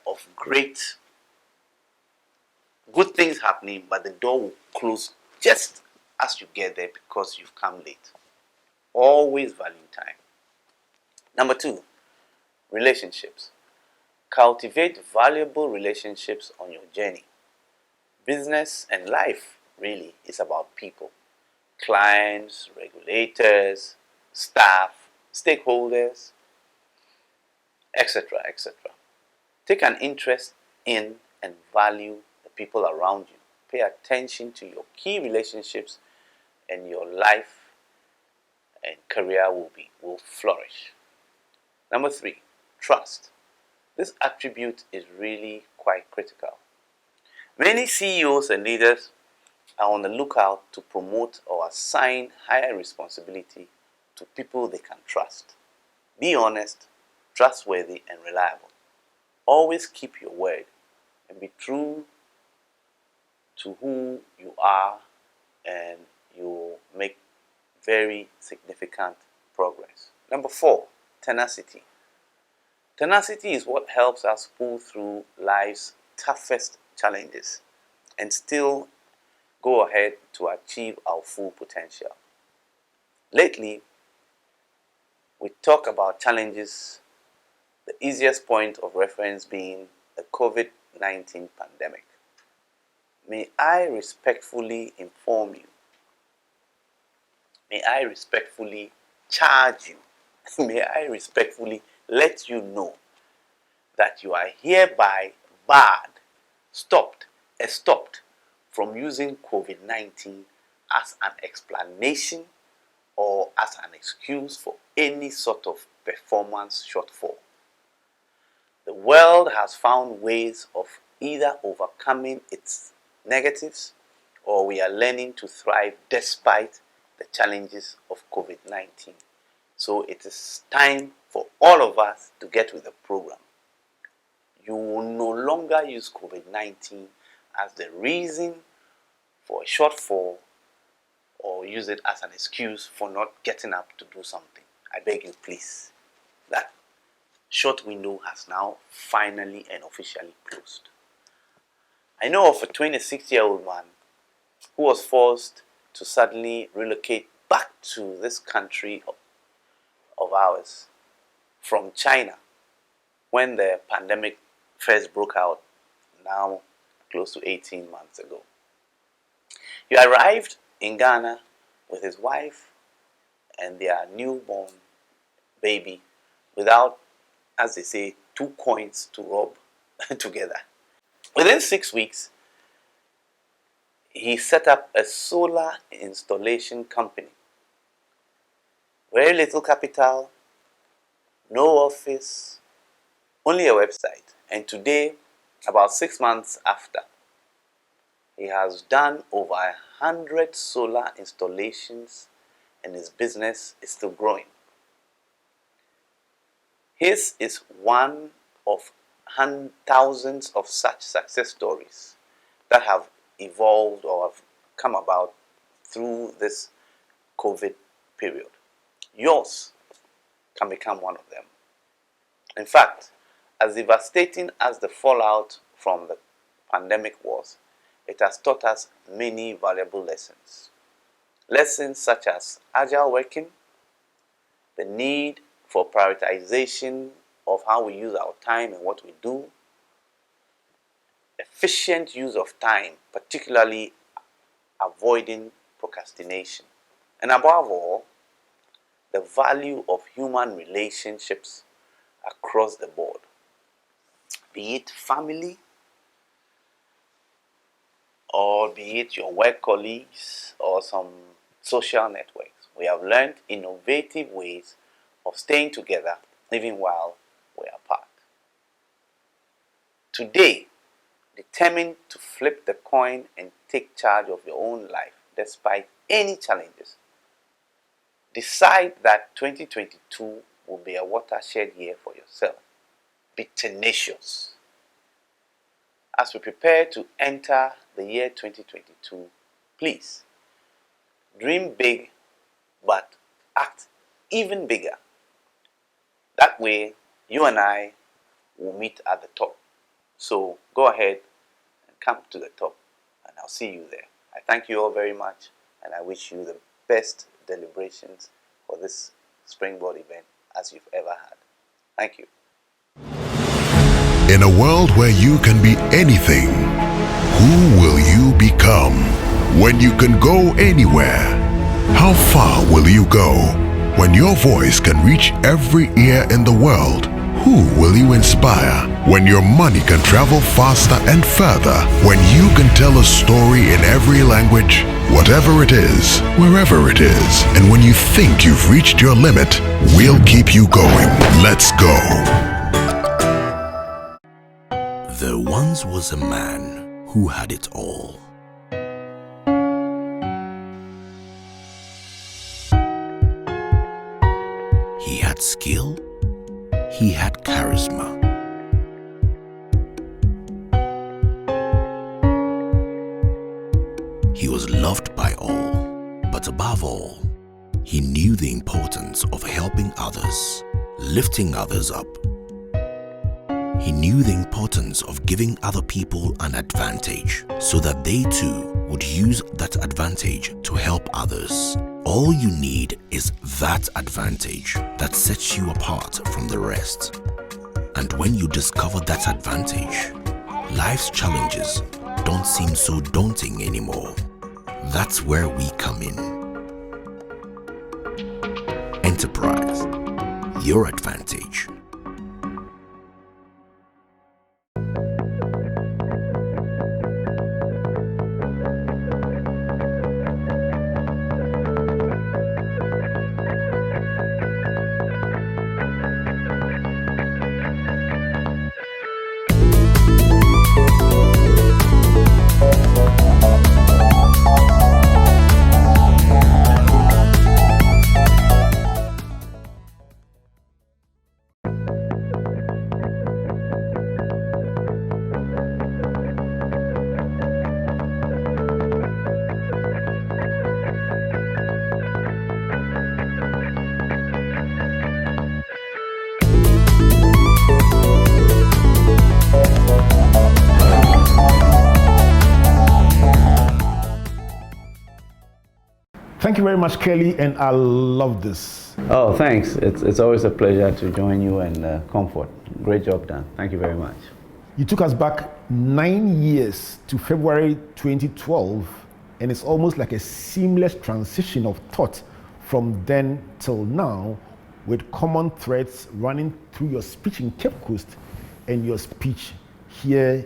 of good things happening, but the door will close just as you get there because you've come late. Always value time. Number 2, relationships. Cultivate valuable relationships on your journey. Business and life really is about people. Clients, regulators, staff, stakeholders, etc., etc. Take an interest in and value the people around you. Pay attention to your key relationships and your life and career will flourish. Number 3, trust. This attribute is really quite critical. Many CEOs and leaders are on the lookout to promote or assign higher responsibility to people they can trust. Be honest, trustworthy, and reliable. Always keep your word and be true to who you are, and you will make very significant progress. Number 4, tenacity. Tenacity is what helps us pull through life's toughest challenges and still go ahead to achieve our full potential. Lately, we talk about challenges, the easiest point of reference being the COVID-19 pandemic. May I respectfully inform you, may I respectfully charge you, may I respectfully let you know that you are hereby barred, stopped from using COVID-19 as an explanation or as an excuse for any sort of performance shortfall. The world has found ways of either overcoming its negatives, or we are learning to thrive despite the challenges of COVID-19. So it is time for all of us to get with the program. You will no longer use COVID-19 as the reason for a shortfall or use it as an excuse for not getting up to do something. I beg you, please. That short window has now finally and officially closed. I know of a 26-year-old man who was forced to suddenly relocate back to this country of ours from China when the pandemic first broke out, now close to 18 months ago. He arrived in Ghana with his wife and their newborn baby without, as they say, 2 coins to rub together. Within 6 weeks, he set up a solar installation company. Very little capital, no office, only a website. And today, about 6 months after, he has done over 100 solar installations and his business is still growing. His is one of thousands of such success stories that have evolved or have come about through this COVID period. Yours can become one of them. In fact, as devastating as the fallout from the pandemic was, it has taught us many valuable lessons. Lessons such as agile working, the need for prioritization of how we use our time and what we do, efficient use of time, particularly avoiding procrastination, And above all, the value of human relationships across the board, be it family, or be it your work colleagues or some social networks. We have learned innovative ways of staying together even while we are apart. Today, determined to flip the coin and take charge of your own life despite any challenges. Decide that 2022 will be a watershed year for yourself. Be tenacious. As we prepare to enter the year 2022, please dream big, but act even bigger. That way, you and I will meet at the top. So go ahead and come to the top, and I'll see you there. I thank you all very much, and I wish you the best deliberations for this Springboard event as you've ever had. Thank you. In a world where you can be anything, who will you become? When you can go anywhere, how far will you go? When your voice can reach every ear in the world, who will you inspire? When your money can travel faster and further, when you can tell a story in every language, whatever it is, wherever it is, and when you think you've reached your limit, we'll keep you going. Let's go. There once was a man who had it all. He had skill, he had charisma. He was loved by all, but above all, he knew the importance of helping others, lifting others up. He knew the importance of giving other people an advantage so that they too would use that advantage to help others. All you need is that advantage that sets you apart from the rest. And when you discover that advantage, life's challenges don't seem so daunting anymore. That's where we come in. Enterprise, your advantage. Thank you very much, Keli, and I love this. Oh, thanks. It's always a pleasure to join you and Comfort. Great job done. Thank you very much. You took us back 9 years to February 2012, and it's almost like a seamless transition of thought from then till now, with common threads running through your speech in Cape Coast and your speech here,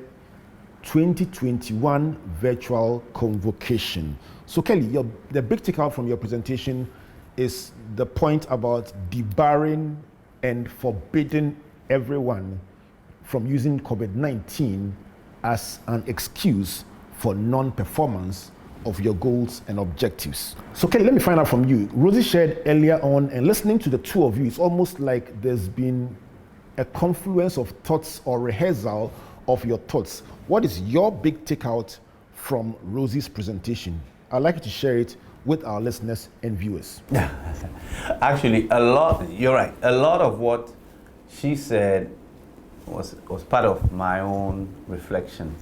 2021 virtual convocation. So Keli, the big takeout from your presentation is the point about debarring and forbidding everyone from using COVID-19 as an excuse for non-performance of your goals and objectives. So Keli, let me find out from you. Rosie shared earlier on, and listening to the two of you, it's almost like there's been a confluence of thoughts or rehearsal of your thoughts. What is your big takeout from Rosie's presentation? I'd like you to share it with our listeners and viewers. Actually, you're right. A lot of what she said was part of my own reflection.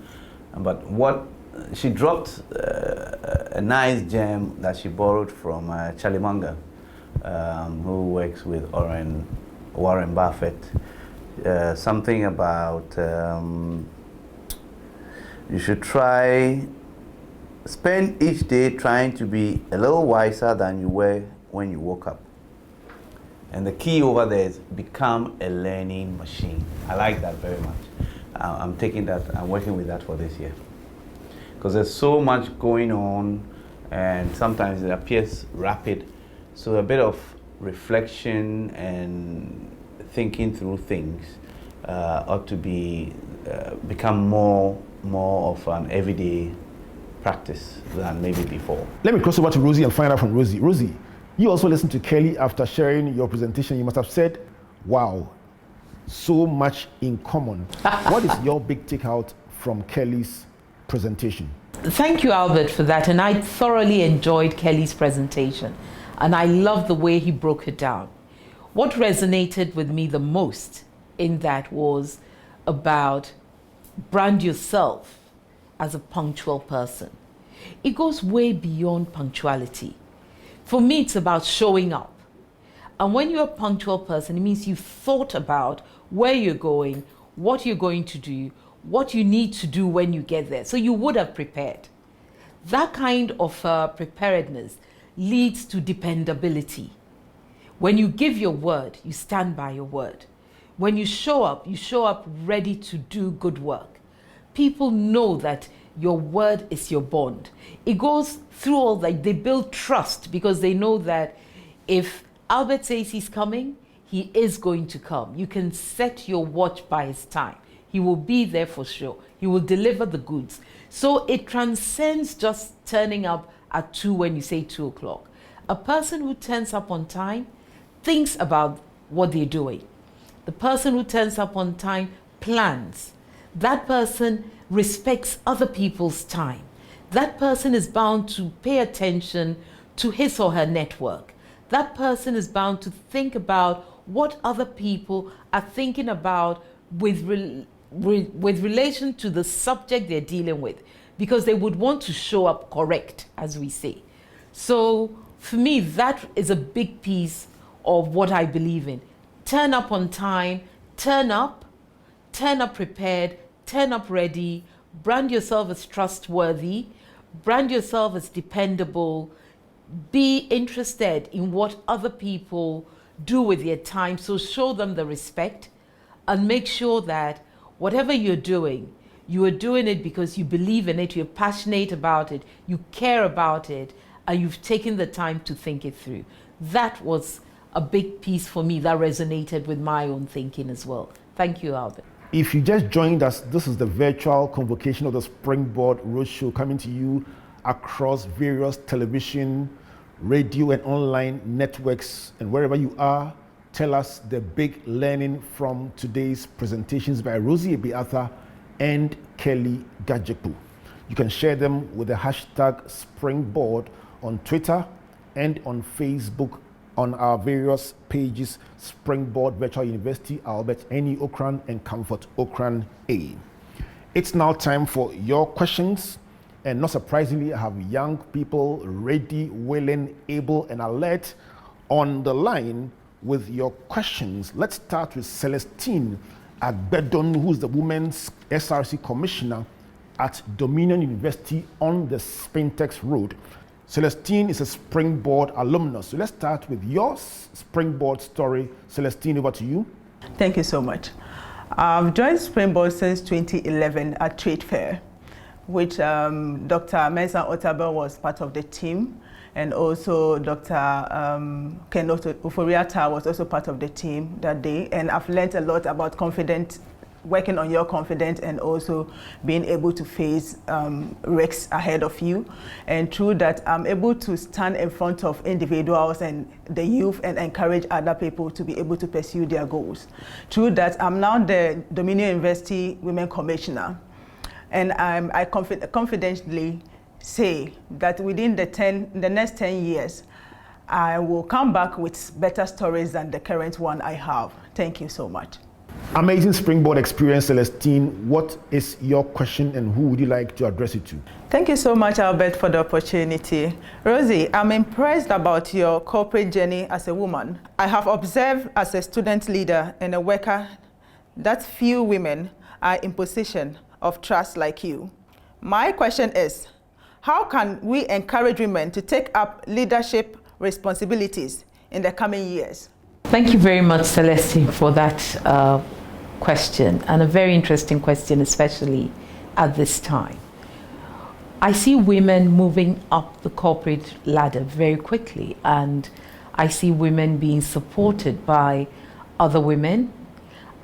But what she dropped a nice gem that she borrowed from Charlie Munger, who works with Warren Buffett. Something about you should try spend each day trying to be a little wiser than you were when you woke up. And the key over there is become a learning machine. I like that very much. I'm taking that, I'm working with that for this year. Because there's so much going on, and sometimes it appears rapid. So a bit of reflection and thinking through things ought to be become more of an everyday practice than maybe before. Let me cross over to Rosie and find out from Rosie. Rosie, you also listened to Keli after sharing your presentation. You must have said, wow, so much in common. What is your big takeout from Keli's presentation? Thank you, Albert, for that. And I thoroughly enjoyed Keli's presentation. And I love the way he broke it down. What resonated with me the most in that was about brand yourself as a punctual person. It goes way beyond punctuality. For me, it's about showing up. And when you're a punctual person, it means you've thought about where you're going, what you're going to do, what you need to do when you get there. So you would have prepared. That kind of preparedness leads to dependability. When you give your word, you stand by your word. When you show up ready to do good work. People know that your word is your bond. It goes through all that. They build trust because they know that if Albert says he's coming, he is going to come. You can set your watch by his time. He will be there for sure. He will deliver the goods. So it transcends just turning up at 2 when you say 2 o'clock. A person who turns up on time thinks about what they're doing. The person who turns up on time plans. That person respects other people's time. That person is bound to pay attention to his or her network. That person is bound to think about what other people are thinking about with relation to the subject they're dealing with, because they would want to show up correct, as we say. So for me, that is a big piece of what I believe in. Turn up on time, turn up prepared, turn up ready, brand yourself as trustworthy, brand yourself as dependable, be interested in what other people do with their time, so show them the respect, and make sure that whatever you're doing, you are doing it because you believe in it, you're passionate about it, you care about it, and you've taken the time to think it through. That was a big piece for me that resonated with my own thinking as well. Thank you, Albert. If you just joined us, this is the virtual convocation of the Springboard Roadshow coming to you across various television, radio, and online networks. And wherever you are, tell us the big learning from today's presentations by Rosie Ebe-Arthur and Keli Gadzekpo. You can share them with the hashtag Springboard on Twitter and on Facebook on our various pages, Springboard Virtual University, Albert Eni Okran, and Comfort Okran A. It's now time for your questions, and not surprisingly, I have young people ready, willing, able, and alert on the line with your questions. Let's start with Celestine Agbedon, who's the Women's SRC Commissioner at Dominion University on the Spintex Road. Celestine is a Springboard alumnus. So let's start with your Springboard story. Celestine, over to you. Thank you so much. I've joined Springboard since 2011 at Trade Fair, which Dr. Mensah Otabel was part of the team, and also Dr. Keynote Uforiata was also part of the team that day. And I've learned a lot about working on your confidence, and also being able to face risks ahead of you. And through that, I'm able to stand in front of individuals and the youth and encourage other people to be able to pursue their goals. Through that, I'm now the Dominion University Women Commissioner. And I confidently say that within the next 10 years, I will come back with better stories than the current one I have. Thank you so much. Amazing Springboard experience, Celestine. What is your question, and who would you like to address it to? Thank you so much, Albert, for the opportunity. Rosie, I'm impressed about your corporate journey as a woman. I have observed as a student leader and a worker that few women are in position of trust like you. My question is, how can we encourage women to take up leadership responsibilities in the coming years? Thank you very much, Celestine, for that question, and a very interesting question, especially at this time. I see women moving up the corporate ladder very quickly, and I see women being supported by other women.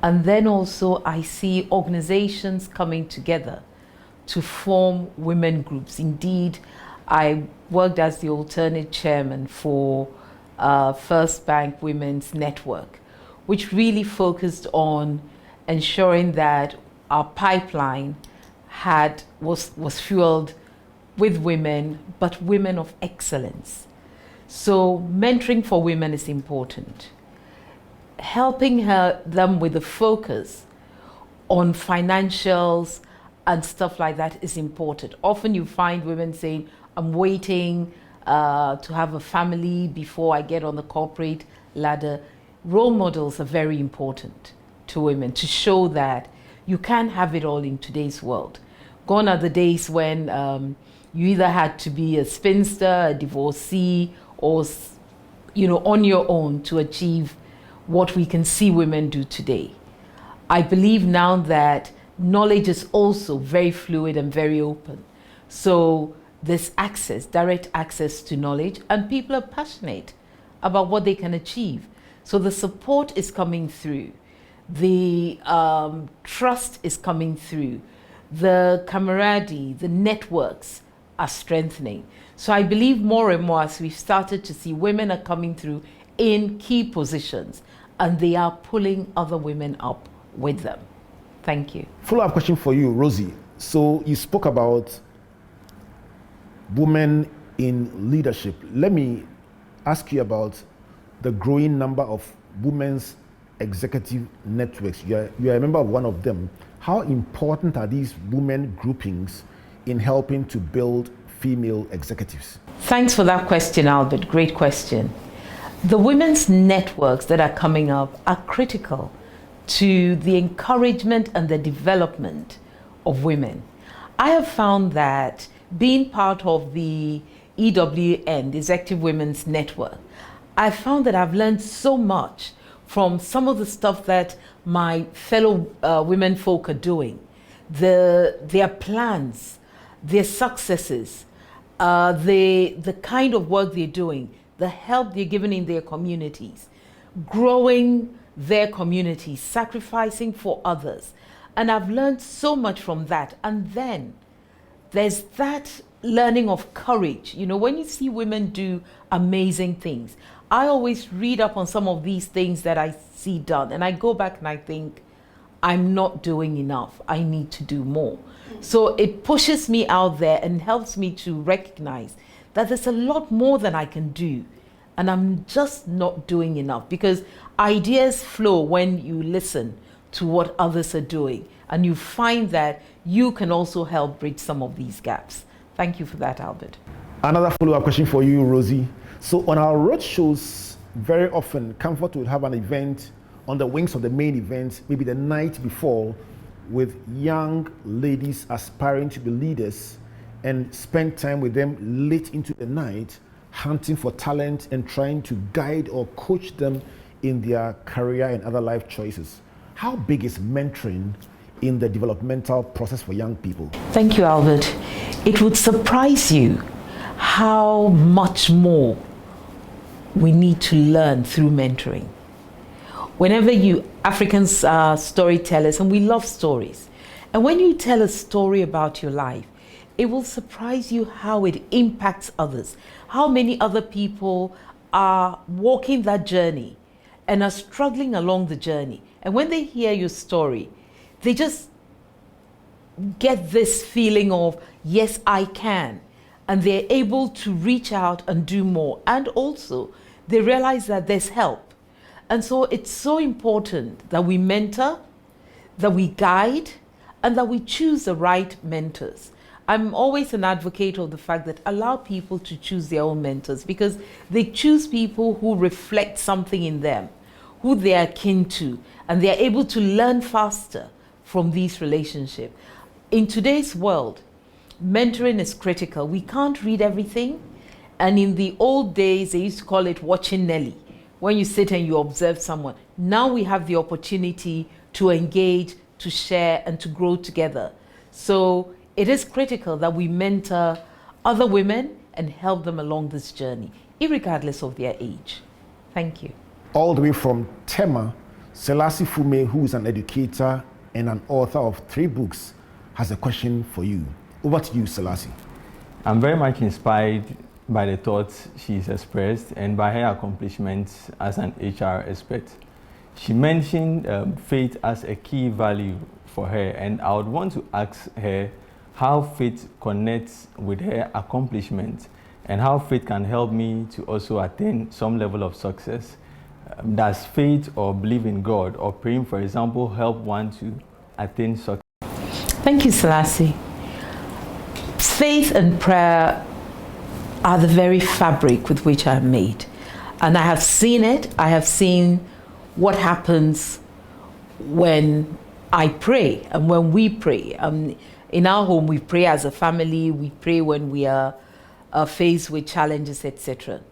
And then also I see organizations coming together to form women groups. Indeed, I worked as the alternate chairman for First Bank Women's Network, which really focused on ensuring that our pipeline was fueled with women, but women of excellence. So mentoring for women is important. Helping them with the focus on financials and stuff like that is important. Often you find women saying, I'm waiting to have a family before I get on the corporate ladder. Role models are very important to women to show that you can have it all in today's world. Gone are the days when you either had to be a spinster, a divorcee, or on your own to achieve what we can see women do today. I believe now that knowledge is also very fluid and very open. So there's access, direct access to knowledge, and people are passionate about what they can achieve. So the support is coming through. The trust is coming through. The camaraderie, the networks are strengthening. So I believe more and more as we've started to see women are coming through in key positions, and they are pulling other women up with them. Thank you. Follow-up question for you, Rosie. So you spoke about women in leadership. Let me ask you about the growing number of women's executive networks. You are a member of one of them. How important are these women groupings in helping to build female executives? Thanks for that question, Albert. Great question. The women's networks that are coming up are critical to the encouragement and the development of women. I have found that being part of the EWN, the Executive Women's Network, I found that I've learned so much from some of the stuff that my fellow women folk are doing, their plans, their successes, the kind of work they're doing, the help they're giving in their communities, growing their communities, sacrificing for others. And I've learned so much from that. And then there's that learning of courage. When you see women do amazing things, I always read up on some of these things that I see done, and I go back and I think, I'm not doing enough. I need to do more. So it pushes me out there and helps me to recognize that there's a lot more that I can do, and I'm just not doing enough, because ideas flow when you listen to what others are doing, and you find that you can also help bridge some of these gaps. Thank you for that, Albert. Another follow-up question for you, Rosie. So on our road shows, very often Comfort will have an event on the wings of the main event, maybe the night before, with young ladies aspiring to be leaders, and spend time with them late into the night, hunting for talent and trying to guide or coach them in their career and other life choices. How big is mentoring in the developmental process for young people? Thank you, Albert. It would surprise you how much more we need to learn through mentoring. Whenever Africans are storytellers, and we love stories, and when you tell a story about your life, it will surprise you how it impacts others, how many other people are walking that journey and are struggling along the journey. And when they hear your story, they just get this feeling of, yes, I can. And they're able to reach out and do more. And also, they realize that there's help. And so it's so important that we mentor, that we guide, and that we choose the right mentors. I'm always an advocate of the fact that allow people to choose their own mentors, because they choose people who reflect something in them, who they are akin to, and they are able to learn faster from these relationships. In today's world, mentoring is critical. We can't read everything. And in the old days, they used to call it watching Nelly, when you sit and you observe someone. Now we have the opportunity to engage, to share, and to grow together. So it is critical that we mentor other women and help them along this journey, irregardless of their age. Thank you. All the way from Tema, Selassie Fume, who is an educator and an author of 3 books, has a question for you. Over to you, Selassie. I'm very much inspired by the thoughts she's expressed and by her accomplishments as an HR expert. She mentioned faith as a key value for her, and I would want to ask her how faith connects with her accomplishments and how faith can help me to also attain some level of success. Does faith or believe in God or praying, for example, help one to attain success? Thank you, Selassie. Faith and prayer are the very fabric with which I'm made. And I have seen it. I have seen what happens when I pray and when we pray. In our home, we pray as a family. We pray when we are faced with challenges, etc.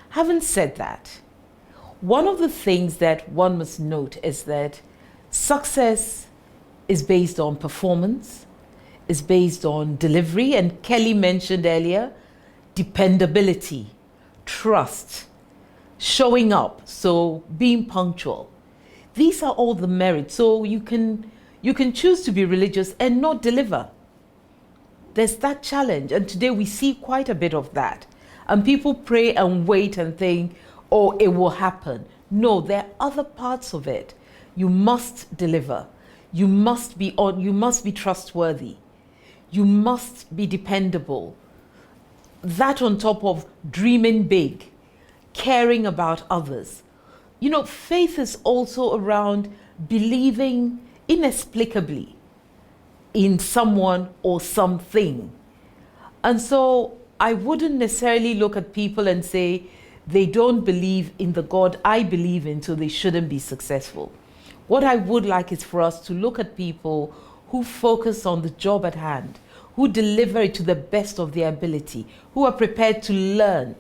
Having said that, one of the things that one must note is that success is based on performance, is based on delivery, and Keli mentioned earlier, dependability, trust, showing up, so being punctual. These are all the merits. So you can choose to be religious and not deliver. There's that challenge, and today we see quite a bit of that. And people pray and wait and think, oh, it will happen. No, there are other parts of it. You must deliver. You must be trustworthy. You must be dependable. That on top of dreaming big, caring about others. You know, faith is also around believing inexplicably in someone or something. And so I wouldn't necessarily look at people and say they don't believe in the God I believe in, so they shouldn't be successful. What I would like is for us to look at people who focus on the job at hand, who deliver it to the best of their ability, who are prepared to learn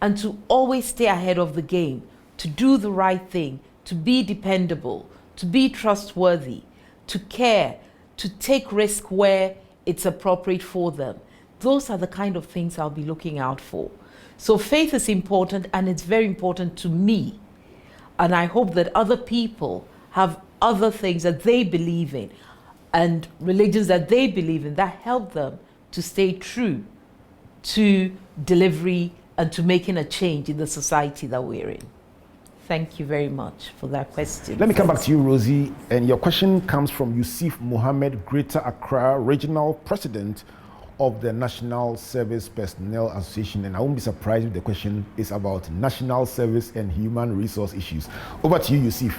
and to always stay ahead of the game, to do the right thing, to be dependable, to be trustworthy, to care, to take risk where it's appropriate for them. Those are the kind of things I'll be looking out for. So faith is important, and it's very important to me. And I hope that other people have other things that they believe in and religions that they believe in that help them to stay true to delivery and to making a change in the society that we're in. Thank you very much for that question. Let me come back to you, Rosie. And your question comes from Yusuf Mohammed, Greater Accra Regional President of the National Service Personnel Association. And I won't be surprised if the question is about national service and human resource issues. Over to you, Yusuf.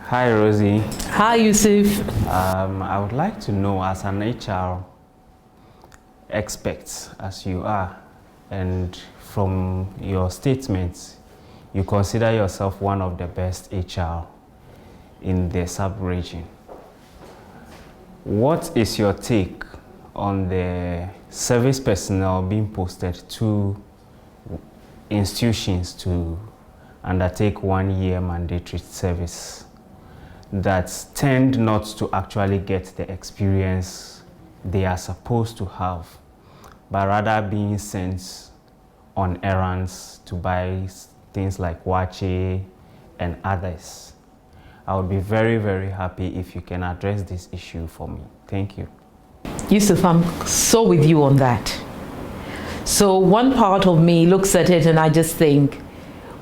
Hi, Rosie. Hi, Yusuf. I would like to know, as an HR expert, as you are, and from your statements, you consider yourself one of the best HR in the sub-region. What is your take on the service personnel being posted to institutions to undertake 1 year mandatory service that tend not to actually get the experience they are supposed to have, but rather being sent on errands to buy things like wache and others? I would be very, very happy if you can address this issue for me. Thank you. Yusuf, I'm so with you on that. So one part of me looks at it and I just think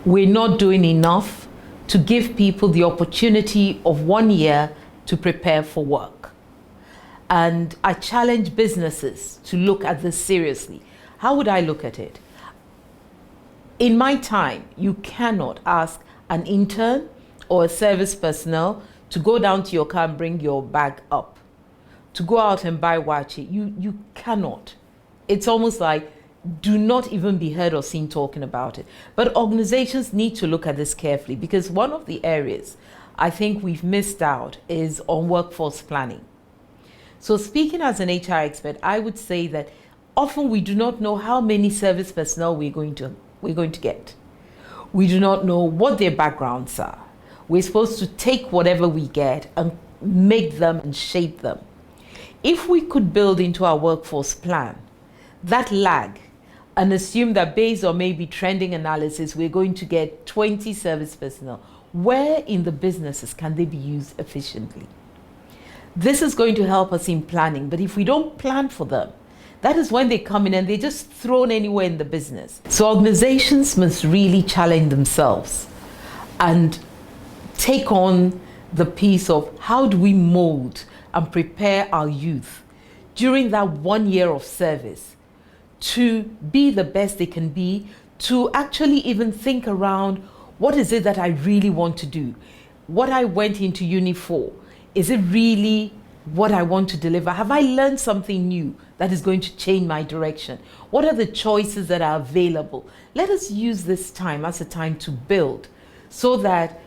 we're not doing enough to give people the opportunity of 1 year to prepare for work. And I challenge businesses to look at this seriously. How would I look at it? In my time, you cannot ask an intern or a service personnel to go down to your car and bring your bag up, to go out and buy wache. You cannot. It's almost like do not even be heard or seen talking about it. But organizations need to look at this carefully, because one of the areas I think we've missed out is on workforce planning. So speaking as an HR expert, I would say that often we do not know how many service personnel we're going to get. We do not know what their backgrounds are. We're supposed to take whatever we get and make them and shape them. If we could build into our workforce plan that lag and assume that based on maybe trending analysis, we're going to get 20 service personnel, where in the businesses can they be used efficiently? This is going to help us in planning, but if we don't plan for them, that is when they come in and they're just thrown anywhere in the business. So organizations must really challenge themselves and take on the piece of how do we mold and prepare our youth during that 1 year of service to be the best they can be, to actually even think around what is it that I really want to do? What I went into uni for, is it really what I want to deliver? Have I learned something new that is going to change my direction? What are the choices that are available? Let us use this time as a time to build so that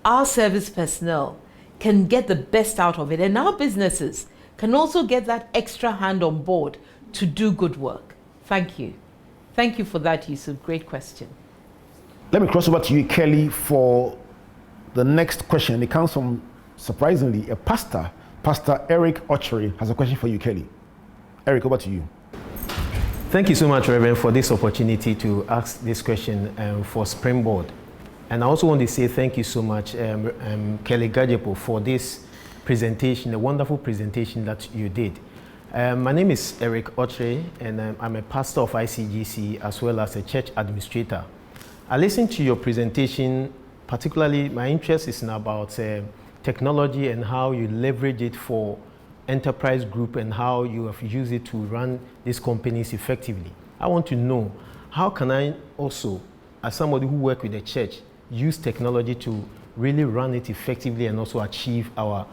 our service personnel can get the best out of it, and our businesses can also get that extra hand on board to do good work. Thank you. Thank you for that, Yusuf. Great question. Let me cross over to you, Keli, for the next question. It comes from, surprisingly, a pastor. Pastor Eric Ocheri has a question for you, Keli. Eric, over to you. Thank you so much, Reverend, for this opportunity to ask this question for Springboard. And I also want to say thank you so much, Keli Gadzekpo, for this presentation, a wonderful presentation that you did. My name is Eric Ocheri, and I'm a pastor of ICGC as well as a church administrator. I listened to your presentation, particularly my interest is in about technology and how you leverage it for enterprise group and how you have used it to run these companies effectively. I want to know, how can I also, as somebody who works with the church, use technology to really run it effectively and also achieve our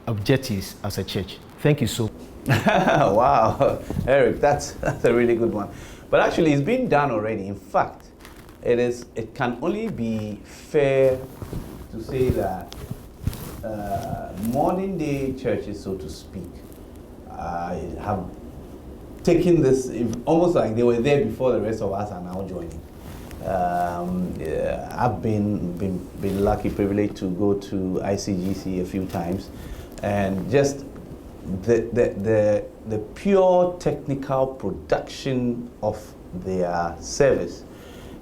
objectives as a church? Thank you so much. Wow, Eric, that's a really good one. But actually, it's been done already. In fact, it can only be fair to say that modern day churches, so to speak, have taken this almost like they were there before the rest of us are now joining. I've been lucky, privileged to go to ICGC a few times, and just the pure technical production of their service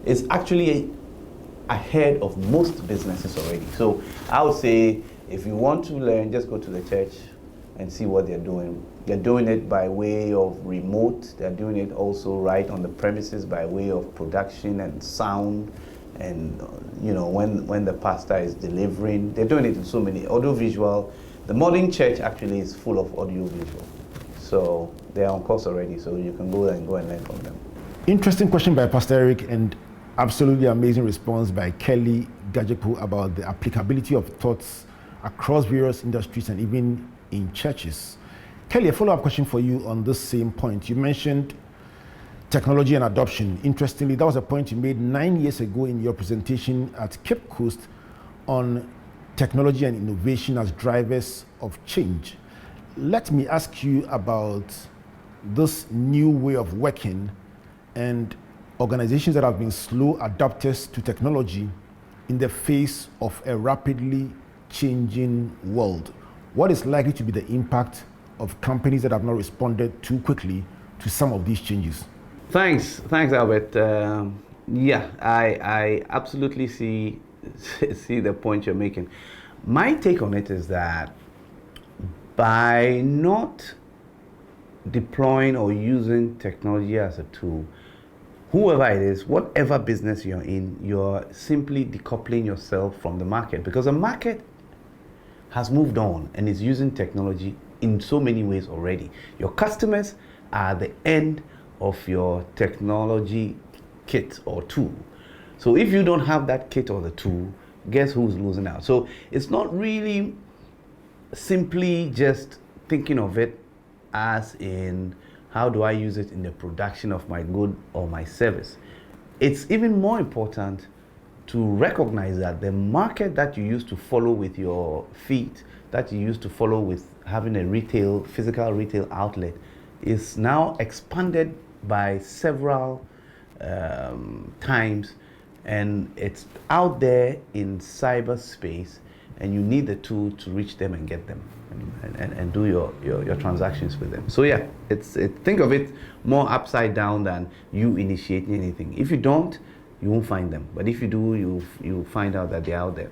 is actually ahead of most businesses already. So I would say, if you want to learn, just go to the church and see what they're doing. They're doing it by way of remote. They're doing it also right on the premises by way of production and sound. And when the pastor is delivering, they're doing it in so many audiovisual. The modern church actually is full of audiovisual. So they're on course already. So you can go and learn from them. Interesting question by Pastor Eric, and absolutely amazing response by Keli Gadzekpo about the applicability of thoughts across various industries and even in churches. Keli, a follow-up question for you on this same point. You mentioned technology and adoption. Interestingly, that was a point you made 9 years ago in your presentation at Cape Coast on technology and innovation as drivers of change. Let me ask you about this new way of working and organizations that have been slow adopters to technology in the face of a rapidly changing world. What is likely to be the impact of companies that have not responded too quickly to some of these changes? Thanks, Albert. Yeah, I absolutely see the point you're making. My take on it is that by not deploying or using technology as a tool, whoever it is, whatever business you're in, you're simply decoupling yourself from the market, because the market has moved on and is using technology in so many ways already. Your customers are the end of your technology kit or tool. So if you don't have that kit or the tool, guess who's losing out? So it's not really simply just thinking of it as in, how do I use it in the production of my good or my service? It's even more important to recognize that the market that you used to follow with your feet, that you used to follow with having a physical retail outlet, is now expanded by several times, and it's out there in cyberspace, and you need the tool to reach them and get them and do your transactions with them. So yeah, think of it more upside down than you initiating anything. If you don't, you won't find them. But if you do, you'll find out that they're out there.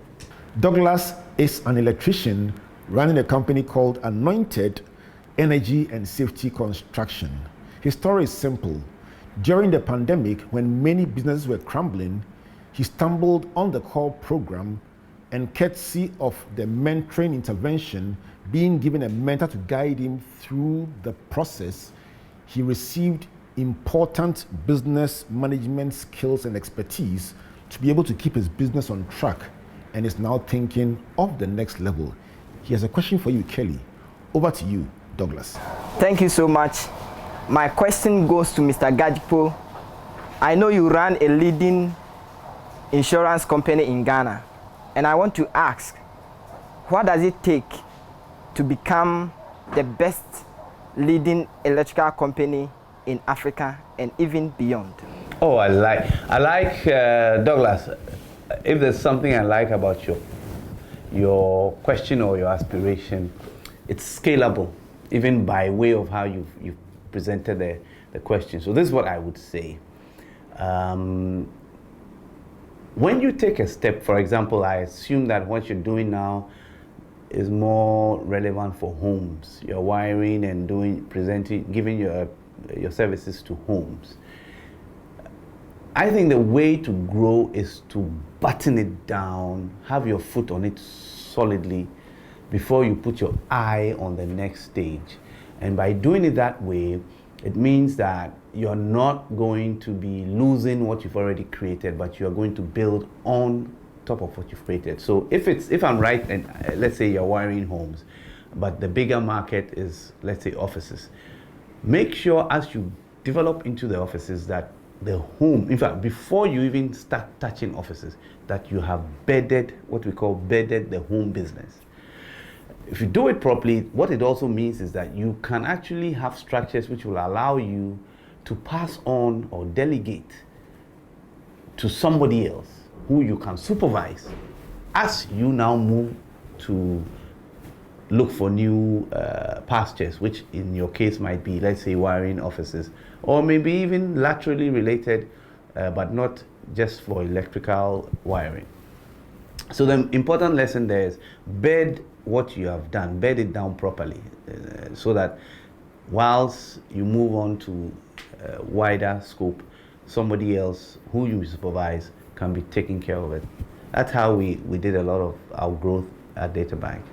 Douglas is an electrician running a company called Anointed Energy and Safety Construction. His story is simple. During the pandemic, when many businesses were crumbling, he stumbled on the core program, and courtesy of the mentoring intervention, being given a mentor to guide him through the process, he received important business management skills and expertise to be able to keep his business on track, and is now thinking of the next level. He has a question for you, Keli. Over to you, Douglas. Thank you so much. My question goes to Mr. Gadzekpo. I know you run a leading insurance company in Ghana, and I want to ask, what does it take to become the best leading electrical company in Africa and even beyond? Oh, I like Douglas. If there's something I like about your question or your aspiration, it's scalable, even by way of how you've presented the question. So this is what I would say. When you take a step, for example, I assume that what you're doing now is more relevant for homes. You're wiring and giving your services to homes. I think the way to grow is to button it down, have your foot on it solidly before you put your eye on the next stage. And by doing it that way, it means that you're not going to be losing what you've already created, but you're going to build on top of what you've created. So if I'm right, and let's say you're wiring homes, but the bigger market is, let's say, offices, make sure as you develop into the offices that the home, in fact, before you even start touching offices, that you have bedded, what we call bedded the home business. If you do it properly, what it also means is that you can actually have structures which will allow you to pass on or delegate to somebody else who you can supervise as you now move to look for new pastures, which in your case might be, let's say, wiring offices, or maybe even laterally related, but not just for electrical wiring. So the important lesson there is bed what you have done, bed it down properly, so that whilst you move on to a wider scope, somebody else who you supervise can be taking care of it. That's how we did a lot of our growth at Data Bank.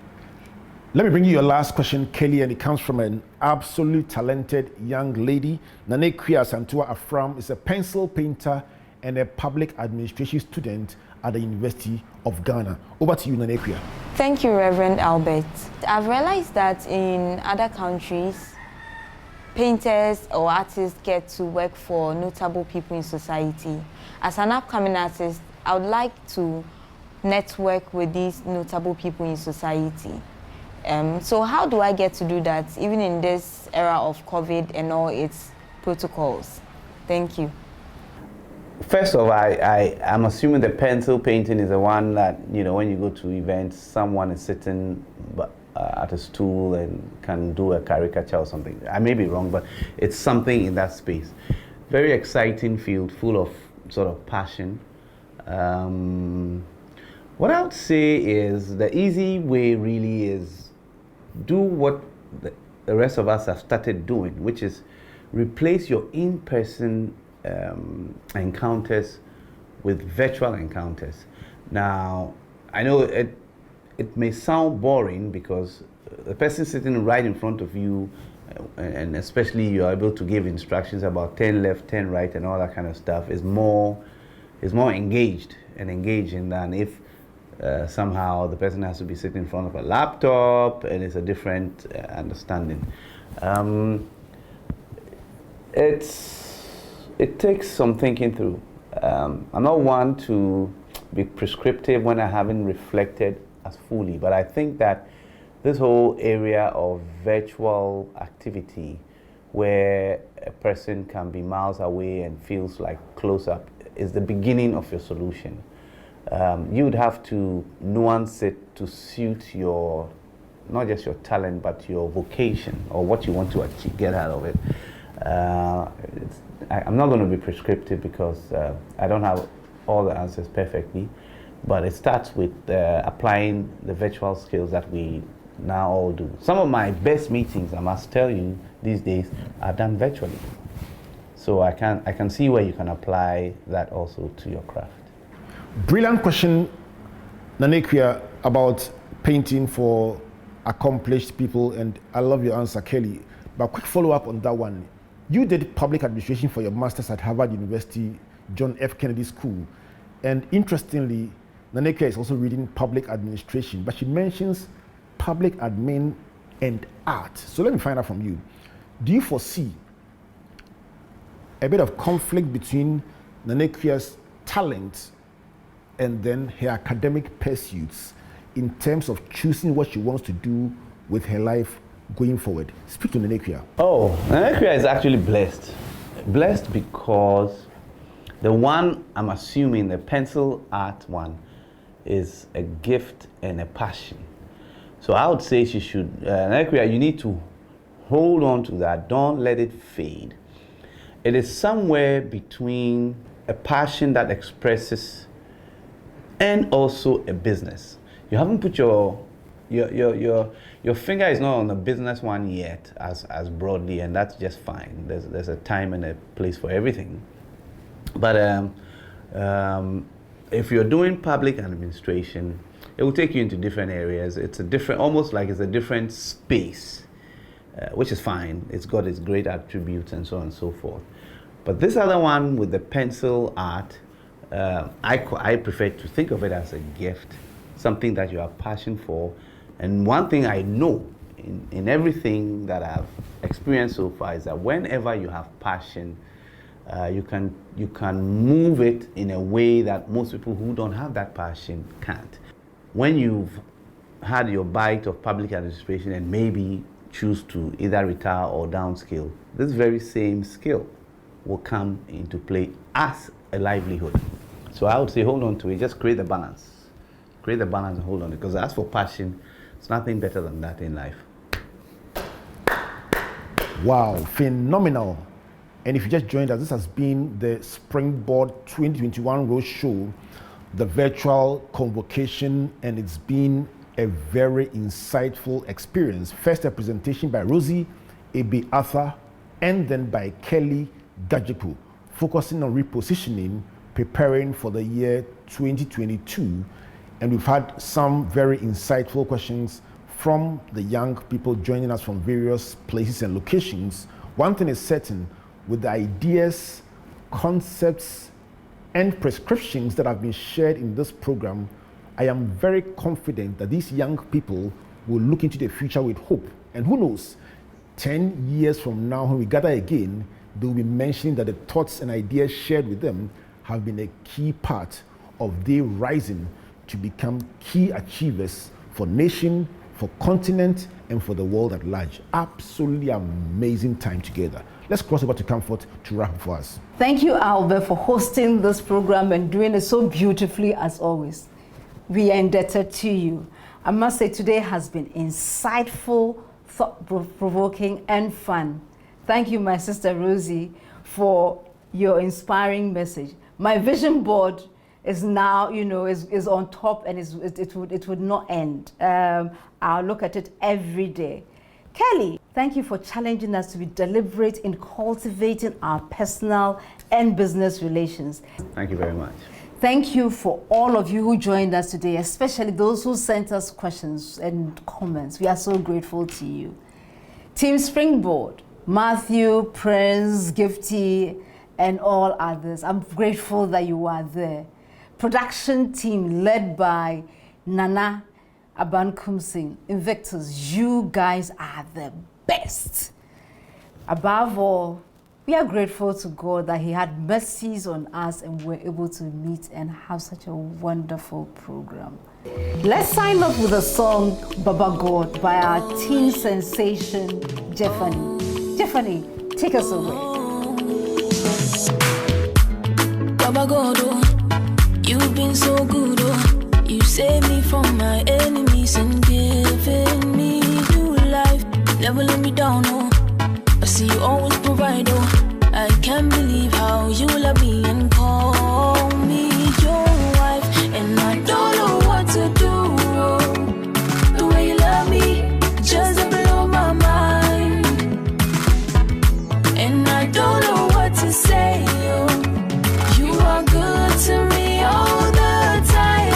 Let me bring you your last question, Keli, and it comes from an absolutely talented young lady. Nane Kwia Santua Afram is a pencil painter and a public administration student at the University of Ghana. Over to you, Nane Kwia. Thank you, Reverend Albert. I've realized that in other countries, painters or artists get to work for notable people in society. As an upcoming artist, I would like to network with these notable people in society. So how do I get to do that, even in this era of COVID and all its protocols? Thank you. First of all, I'm assuming the pencil painting is the one that, you know, when you go to events, someone is sitting at a stool and can do a caricature or something. I may be wrong, but it's something in that space. Very exciting field, full of sort of passion. What I would say is the easy way really is do what the rest of us have started doing, which is replace your in-person encounters with virtual encounters. Now, I know it may sound boring because the person sitting right in front of you, and especially you're able to give instructions about 10 left, 10 right, and all that kind of stuff, is more engaged and engaging than if somehow the person has to be sitting in front of a laptop and it's a different understanding. It takes some thinking through. I'm not one to be prescriptive when I haven't reflected as fully. But I think that this whole area of virtual activity where a person can be miles away and feels like close up is the beginning of your solution. You would have to nuance it to suit your, not just your talent, but your vocation or what you want to achieve, get out of it. I'm not going to be prescriptive because I don't have all the answers perfectly, but it starts with applying the virtual skills that we now all do. Some of my best meetings, I must tell you, these days are done virtually. So I can see where you can apply that also to your craft. Brilliant question, Nanekia, about painting for accomplished people, and I love your answer, Keli. But quick follow-up on that one. You did public administration for your master's at Harvard University, John F. Kennedy School. And interestingly, Nanekia is also reading public administration, but she mentions public admin and art. So let me find out from you. Do you foresee a bit of conflict between Nanekia's talent and then her academic pursuits in terms of choosing what she wants to do with her life going forward? Speak to Nanekia. Oh, Nanekia is actually blessed. Blessed because the one, I'm assuming, the pencil art one, is a gift and a passion. So I would say she should, Nanekia, you need to hold on to that. Don't let it fade. It is somewhere between a passion that expresses and also a business. You haven't put your finger is not on the business one yet as broadly, and that's just fine. There's a time and a place for everything. But if you're doing public administration, it will take you into different areas. It's a different, almost like it's a different space, which is fine. It's got its great attributes and so on and so forth. But this other one with the pencil art, I prefer to think of it as a gift, something that you have passion for. And one thing I know in everything that I've experienced so far is that whenever you have passion, you can move it in a way that most people who don't have that passion can't. When you've had your bite of public administration and maybe choose to either retire or downscale, this very same skill will come into play as a livelihood. So I would say hold on to it, just create the balance. Create the balance and hold on, because as for passion, it's nothing better than that in life. Wow, phenomenal. And if you just joined us, this has been the Springboard 2021 Roadshow, the virtual convocation, and it's been a very insightful experience. First, a presentation by Rosie, Ebe-Arthur, and then by Keli, Gadzekpo, focusing on repositioning, preparing for the year 2022. And we've had some very insightful questions from the young people joining us from various places and locations. One thing is certain, with the ideas, concepts, and prescriptions that have been shared in this program, I am very confident that these young people will look into the future with hope. And who knows, 10 years from now, when we gather again, they'll be mentioning that the thoughts and ideas shared with them have been a key part of their rising to become key achievers for nation, for continent, and for the world at large. Absolutely amazing time together. Let's cross over to Comfort to wrap up for us. Thank you, Albert, for hosting this program and doing it so beautifully as always. We are indebted to you. I must say today has been insightful, thought-provoking, and fun. Thank you, my sister Rosie, for your inspiring message. My vision board is now, is on top, and it would not end. I'll look at it every day. Keli, thank you for challenging us to be deliberate in cultivating our personal and business relations. Thank you very much. Thank you for all of you who joined us today, especially those who sent us questions and comments. We are so grateful to you. Team Springboard, Matthew, Prince, Gifty, and all others, I'm grateful that you are there. Production team led by Nana Abankumsing, Invictus, you guys are the best. Above all, We are grateful to God that He had mercies on us and we're able to meet and have such a wonderful program. Let's sign off with a song, Baba God, by our teen sensation, Jeffany. Jeffany, take us away. Baba God, oh, you've been so good, oh. You saved me from my enemies and given me new life. Never let me down, oh. I see you always provide, oh. I can't believe how you love me and call me your wife. And I don't know what to do, oh. The way you love me just blow my mind. And I don't know what to say, oh. You are good to me all the time.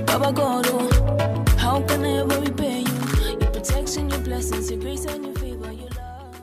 Baba God, oh, how can I ever repay you? Your protection, your blessings, your grace and your